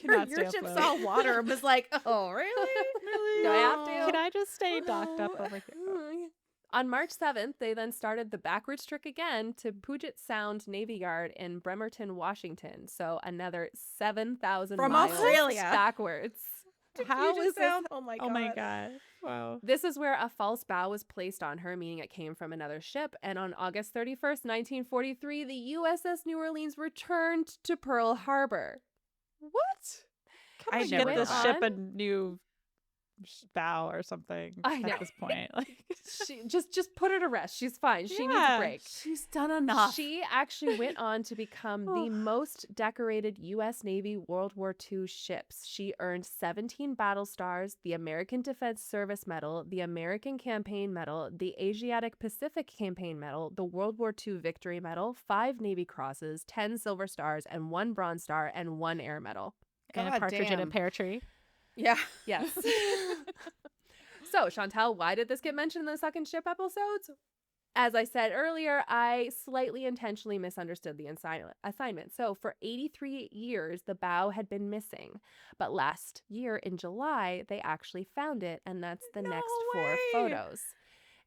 Speaker 1: your
Speaker 2: stay
Speaker 1: ship
Speaker 2: afloat.
Speaker 1: saw water and was like, oh, really? Really?
Speaker 3: Do I have to?
Speaker 2: Can I just stay docked up over here?
Speaker 3: On March 7th, they then started the backwards trek again to Puget Sound Navy Yard in Bremerton, Washington. So another 7,000
Speaker 1: From
Speaker 3: miles
Speaker 1: Australia.
Speaker 3: backwards.
Speaker 2: How
Speaker 1: Puget
Speaker 2: is this?
Speaker 1: Sound? Oh my god.
Speaker 2: Oh my god! Wow.
Speaker 3: This is where a false bow was placed on her, meaning it came from another ship. And on August 31st, 1943, the USS New Orleans returned to Pearl Harbor.
Speaker 2: What?
Speaker 1: I
Speaker 2: Come on,
Speaker 1: never
Speaker 2: get this
Speaker 3: thought-
Speaker 2: ship a new bow or something.
Speaker 3: I know.
Speaker 2: At this point, like
Speaker 3: She just put her to rest. She's fine. She needs a
Speaker 2: Yeah.
Speaker 3: break.
Speaker 1: She's done enough.
Speaker 3: She actually went on to become the most decorated U.S. Navy World War II ships. She earned 17 battle stars, the American Defense Service Medal, the American Campaign Medal, the Asiatic Pacific Campaign Medal, the World War II Victory Medal, 5 Navy Crosses, 10 Silver Stars, and 1 Bronze Star, and 1 Air Medal.
Speaker 2: and a
Speaker 1: God
Speaker 2: partridge in a
Speaker 1: damn.
Speaker 2: pear tree.
Speaker 1: Yeah.
Speaker 3: Yes. So, Chantel, why did this get mentioned in the second ship episodes? As I said earlier, I slightly intentionally misunderstood the assignment. So, for 83 years, the bow had been missing. But last year in July, they actually found it, and that's the next 4
Speaker 1: way.
Speaker 3: photos.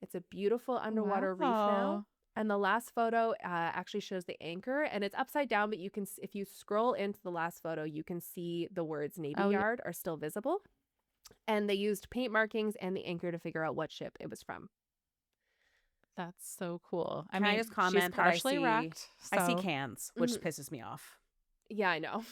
Speaker 3: It's a beautiful underwater reef now. And the last photo actually shows the anchor, and it's upside down, but you can, if you scroll into the last photo, you can see the words Navy
Speaker 2: Oh, yeah.
Speaker 3: Yard are still visible. And they used paint markings and the anchor to figure out what ship it was from.
Speaker 2: That's so cool.
Speaker 1: Can I just comment
Speaker 2: she's
Speaker 1: that I
Speaker 2: partially
Speaker 1: see-
Speaker 2: wrecked.
Speaker 1: I see
Speaker 2: so-
Speaker 1: cans, which
Speaker 3: Mhm.
Speaker 1: pisses me off.
Speaker 3: Yeah, I know.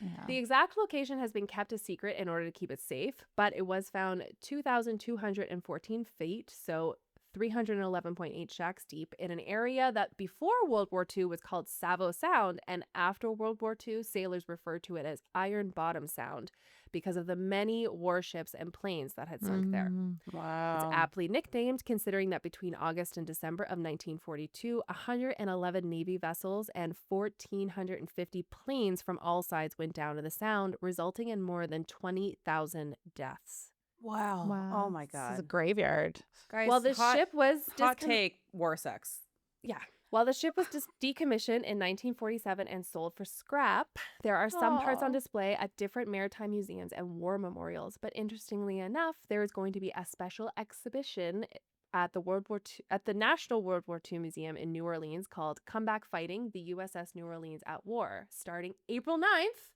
Speaker 2: Yeah.
Speaker 3: The exact location has been kept a secret in order to keep it safe, but it was found 2,214 feet, so 311.8 shacks deep, in an area that before World War II was called Savo Sound, and after World War II, sailors referred to it as Iron Bottom Sound because of the many warships and planes that had sunk there.
Speaker 1: Wow.
Speaker 3: It's aptly nicknamed, considering that between August and December of 1942, 111 Navy vessels and 1,450 planes from all sides went down to the Sound, resulting in more than 20,000 deaths.
Speaker 1: Wow.
Speaker 2: Wow.
Speaker 1: Oh my
Speaker 2: This is a
Speaker 1: god.
Speaker 2: graveyard.
Speaker 1: Guys,
Speaker 3: While the ship was
Speaker 1: hot take war sex.
Speaker 3: While the ship was decommissioned in 1947 and sold for scrap, there are some parts on
Speaker 2: Aw.
Speaker 3: display at different maritime museums and war memorials. But interestingly enough, there is going to be a special exhibition at the National World War II Museum in New Orleans called "Comeback Fighting: The USS New Orleans at War," starting April 9th.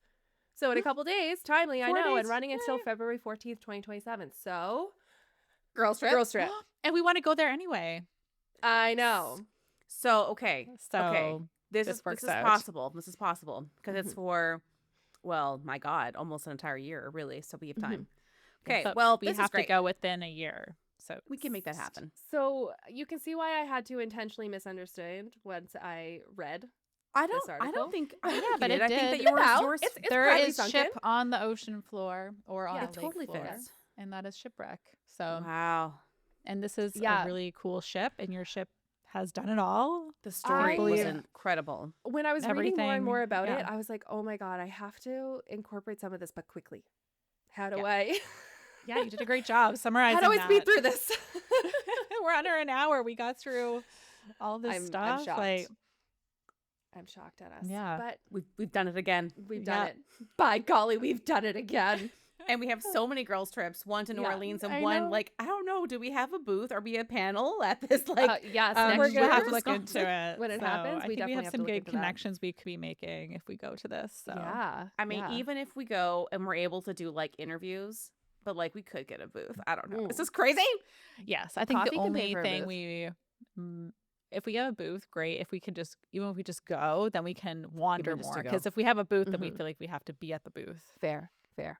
Speaker 3: So in a couple days, timely, I
Speaker 2: 4
Speaker 3: know, and
Speaker 2: days.
Speaker 3: running until February 14th, 2027. So,
Speaker 1: Girls trip.
Speaker 3: girls trip.
Speaker 2: And we want to go there anyway.
Speaker 3: I know.
Speaker 1: So, okay.
Speaker 2: So
Speaker 1: Okay. This
Speaker 2: works
Speaker 1: is
Speaker 2: out.
Speaker 1: possible. This is possible because it's for, well, my God, almost an entire year, really. So we have time. Okay,
Speaker 2: But
Speaker 1: well,
Speaker 2: we
Speaker 1: this
Speaker 2: have
Speaker 1: is great.
Speaker 2: to go within a year. So
Speaker 1: We can make that happen.
Speaker 3: So you can see why I had to intentionally misunderstand once I read.
Speaker 1: I
Speaker 3: this
Speaker 1: don't
Speaker 3: article?
Speaker 1: think.
Speaker 2: Yeah,
Speaker 1: I
Speaker 2: but
Speaker 1: did.
Speaker 2: it
Speaker 1: I think
Speaker 2: did.
Speaker 1: that
Speaker 3: Look at that.
Speaker 1: yours.
Speaker 3: It's
Speaker 2: there
Speaker 3: proudly
Speaker 2: is
Speaker 3: sunken.
Speaker 2: ship on the ocean floor or on
Speaker 3: Yeah,
Speaker 2: the
Speaker 1: it
Speaker 2: lake
Speaker 1: totally
Speaker 2: floor,
Speaker 1: fits.
Speaker 2: and that is Shipwreck. So,
Speaker 1: Wow.
Speaker 2: and this is
Speaker 3: Yeah.
Speaker 2: a really cool ship, and your ship has done it all.
Speaker 1: The story was
Speaker 2: believe-
Speaker 1: incredible.
Speaker 3: When I was reading more and
Speaker 2: Everything,
Speaker 3: more about it,
Speaker 2: yeah.
Speaker 3: I was like, oh my God, I have to incorporate some of this, but quickly. How do
Speaker 2: Yeah.
Speaker 3: I?
Speaker 2: Yeah, you did a great job summarizing
Speaker 3: How do I speed
Speaker 2: that.
Speaker 3: through this?
Speaker 2: We're under an hour. We got through all this
Speaker 3: I'm
Speaker 2: stuff.
Speaker 3: shocked.
Speaker 2: Like,
Speaker 3: I'm shocked at us.
Speaker 2: Yeah.
Speaker 3: But
Speaker 1: We've done it again,
Speaker 3: we've done
Speaker 2: Yeah.
Speaker 3: it. By golly, we've done it again.
Speaker 1: and we have so many girls trips. One to New
Speaker 3: Yeah,
Speaker 1: Orleans and
Speaker 2: I
Speaker 1: one
Speaker 2: know.
Speaker 1: like I don't know. Do we have a booth or be a panel at this? Like
Speaker 3: Yes,
Speaker 2: we're
Speaker 3: next
Speaker 2: gonna
Speaker 3: year.
Speaker 2: have to look
Speaker 1: Wisconsin.
Speaker 2: into it
Speaker 3: When it
Speaker 2: So
Speaker 3: happens,
Speaker 2: I
Speaker 3: we
Speaker 2: think
Speaker 3: definitely
Speaker 2: have
Speaker 3: have
Speaker 2: some
Speaker 3: to look
Speaker 2: good
Speaker 3: into that.
Speaker 2: connections we could be making if we go to this. So
Speaker 3: Yeah.
Speaker 1: I mean,
Speaker 3: yeah.
Speaker 1: even if we go and we're able to do like interviews, but like we could get a booth. I don't know.
Speaker 3: Mm.
Speaker 1: Is this crazy?
Speaker 2: yes, I think
Speaker 3: Coffee
Speaker 2: the
Speaker 3: can pay
Speaker 2: only
Speaker 3: for a
Speaker 2: thing
Speaker 3: booth.
Speaker 2: we if we have a booth, great. If we can just even if we just go, then we can wander
Speaker 1: just
Speaker 2: more.
Speaker 1: to go.
Speaker 2: Because if we have a booth, then we
Speaker 3: Mhm.
Speaker 2: feel like we have to be at the booth.
Speaker 3: Fair.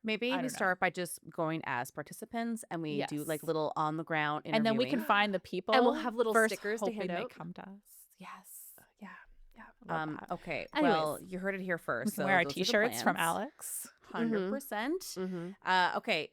Speaker 1: Maybe
Speaker 2: I
Speaker 1: we
Speaker 2: don't know.
Speaker 1: start by just going as participants and we do like
Speaker 3: Yes.
Speaker 1: little on the ground interviewing.
Speaker 2: And then we can find the people,
Speaker 3: And we'll have little
Speaker 2: first,
Speaker 3: stickers to
Speaker 2: hoping
Speaker 3: hand
Speaker 2: they
Speaker 3: out.
Speaker 2: come to us.
Speaker 3: Yes. Yeah.
Speaker 2: Love that.
Speaker 1: Okay.
Speaker 3: Anyways.
Speaker 1: Well, you heard it here
Speaker 2: We
Speaker 1: first.
Speaker 2: can
Speaker 1: So
Speaker 2: wear our
Speaker 1: those are the
Speaker 2: t-shirts from
Speaker 1: plans.
Speaker 2: Alex.
Speaker 1: 100%.
Speaker 3: Mm-hmm.
Speaker 1: Okay.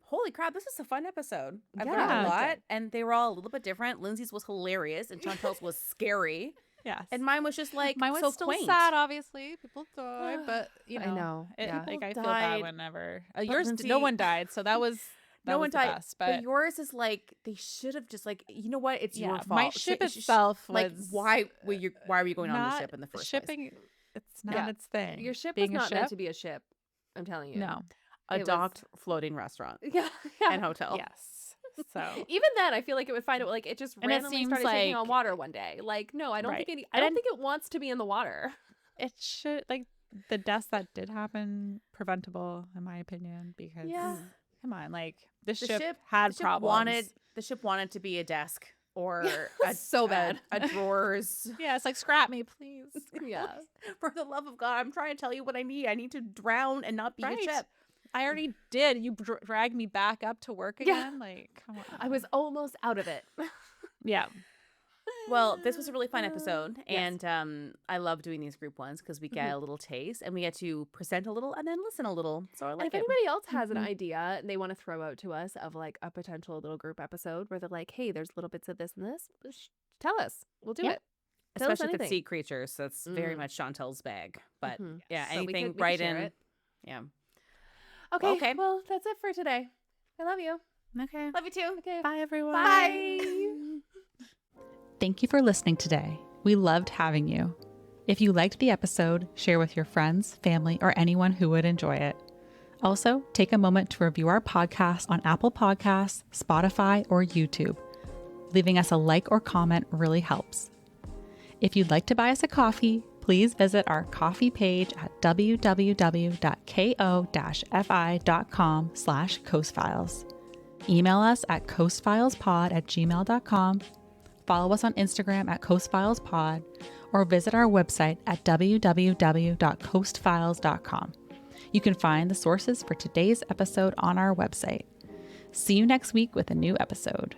Speaker 1: Holy crap! This is a fun episode. I
Speaker 3: Yeah,
Speaker 1: learned
Speaker 2: I
Speaker 1: a
Speaker 2: liked
Speaker 1: lot,
Speaker 3: it.
Speaker 1: and they were all a little bit different. Lindsay's was hilarious, and Chantel's was scary,
Speaker 2: Yes.
Speaker 1: and mine was just like
Speaker 2: Mine was
Speaker 1: so
Speaker 2: still
Speaker 1: quaint.
Speaker 2: sad, obviously. People die, but you know,
Speaker 3: I know, yeah.
Speaker 2: Like I
Speaker 1: People
Speaker 2: feel bad
Speaker 1: died,
Speaker 2: whenever
Speaker 1: but
Speaker 2: yours.
Speaker 1: Lindsay-
Speaker 2: No one died, so that was
Speaker 1: No one
Speaker 2: the
Speaker 1: died,
Speaker 2: best,
Speaker 1: but yours is like they should have just like you know what? It's your
Speaker 2: yeah,
Speaker 1: fault.
Speaker 2: my
Speaker 1: So
Speaker 2: ship
Speaker 1: it sh-
Speaker 2: itself
Speaker 1: like
Speaker 2: was
Speaker 1: why were you going on the
Speaker 2: not
Speaker 1: ship in the first
Speaker 2: shipping.
Speaker 1: place?
Speaker 2: It's not
Speaker 3: Yeah.
Speaker 2: its thing.
Speaker 3: Your ship
Speaker 2: Being
Speaker 3: was
Speaker 2: a
Speaker 3: not meant
Speaker 2: ship?
Speaker 3: to be a ship. I'm telling you.
Speaker 2: No.
Speaker 1: A
Speaker 3: It was-
Speaker 1: docked floating restaurant
Speaker 3: Yeah.
Speaker 1: and hotel.
Speaker 2: Yes. So
Speaker 3: Even then, I feel like it would find it like it just
Speaker 2: And it
Speaker 3: randomly
Speaker 2: seems
Speaker 3: started taking on
Speaker 2: like-
Speaker 3: water one day. Like, no, I don't
Speaker 2: Right.
Speaker 3: think
Speaker 2: I
Speaker 3: I don't
Speaker 2: didn't-
Speaker 3: think it wants to be in the water.
Speaker 2: it should like the deaths that did happen preventable, in my opinion, because
Speaker 1: Yeah.
Speaker 2: come on, like this
Speaker 1: The
Speaker 2: ship had
Speaker 1: the ship
Speaker 2: problems.
Speaker 1: the ship wanted to be a desk or
Speaker 3: So bad.
Speaker 1: a drawers.
Speaker 2: Yeah, it's like scrap me, please.
Speaker 3: Yeah.
Speaker 1: For the love of God, I'm trying to tell you what I need. I need to drown and not be
Speaker 2: Right.
Speaker 1: a ship.
Speaker 2: I already did. You dragged me back up to work
Speaker 3: Yeah.
Speaker 2: again. Like, come on.
Speaker 3: I was almost out of it.
Speaker 2: Yeah.
Speaker 1: Well, this was a really fun episode,
Speaker 3: Yes.
Speaker 1: and I love doing these group ones because we get a little taste and we get to present a little and then listen a little. So I
Speaker 3: And
Speaker 1: like
Speaker 3: if
Speaker 1: it.
Speaker 3: anybody else has
Speaker 2: Mhm.
Speaker 3: an idea and they want to throw out to us of like a potential little group episode where they're like, hey, there's little bits of this and this, tell us. We'll do
Speaker 2: Yeah.
Speaker 3: it. Tell us
Speaker 1: Especially if it's
Speaker 3: anything.
Speaker 1: sea creatures, that's very
Speaker 3: Mm.
Speaker 1: much Chantel's bag. But
Speaker 3: Mhm.
Speaker 1: yeah,
Speaker 3: So we
Speaker 1: anything
Speaker 3: could
Speaker 1: right
Speaker 3: share
Speaker 1: in.
Speaker 3: it.
Speaker 1: Yeah.
Speaker 3: Okay.
Speaker 1: Okay.
Speaker 3: Well, that's it for today. I love you.
Speaker 2: Okay.
Speaker 1: Love you too.
Speaker 3: Okay.
Speaker 2: Bye, everyone.
Speaker 3: Bye.
Speaker 2: Thank you for listening today. We loved having you. If you liked the episode, share with your friends, family, or anyone who would enjoy it. Also, take a moment to review our podcast on Apple Podcasts, Spotify, or YouTube. Leaving us a like or comment really helps. If you'd like to buy us a coffee, please visit our coffee page at www.ko-fi.com/coastfiles. Email us at coastfilespod@gmail.com. Follow us on Instagram at coastfilespod, or visit our website at www.coastfiles.com. You can find the sources for today's episode on our website. See you next week with a new episode.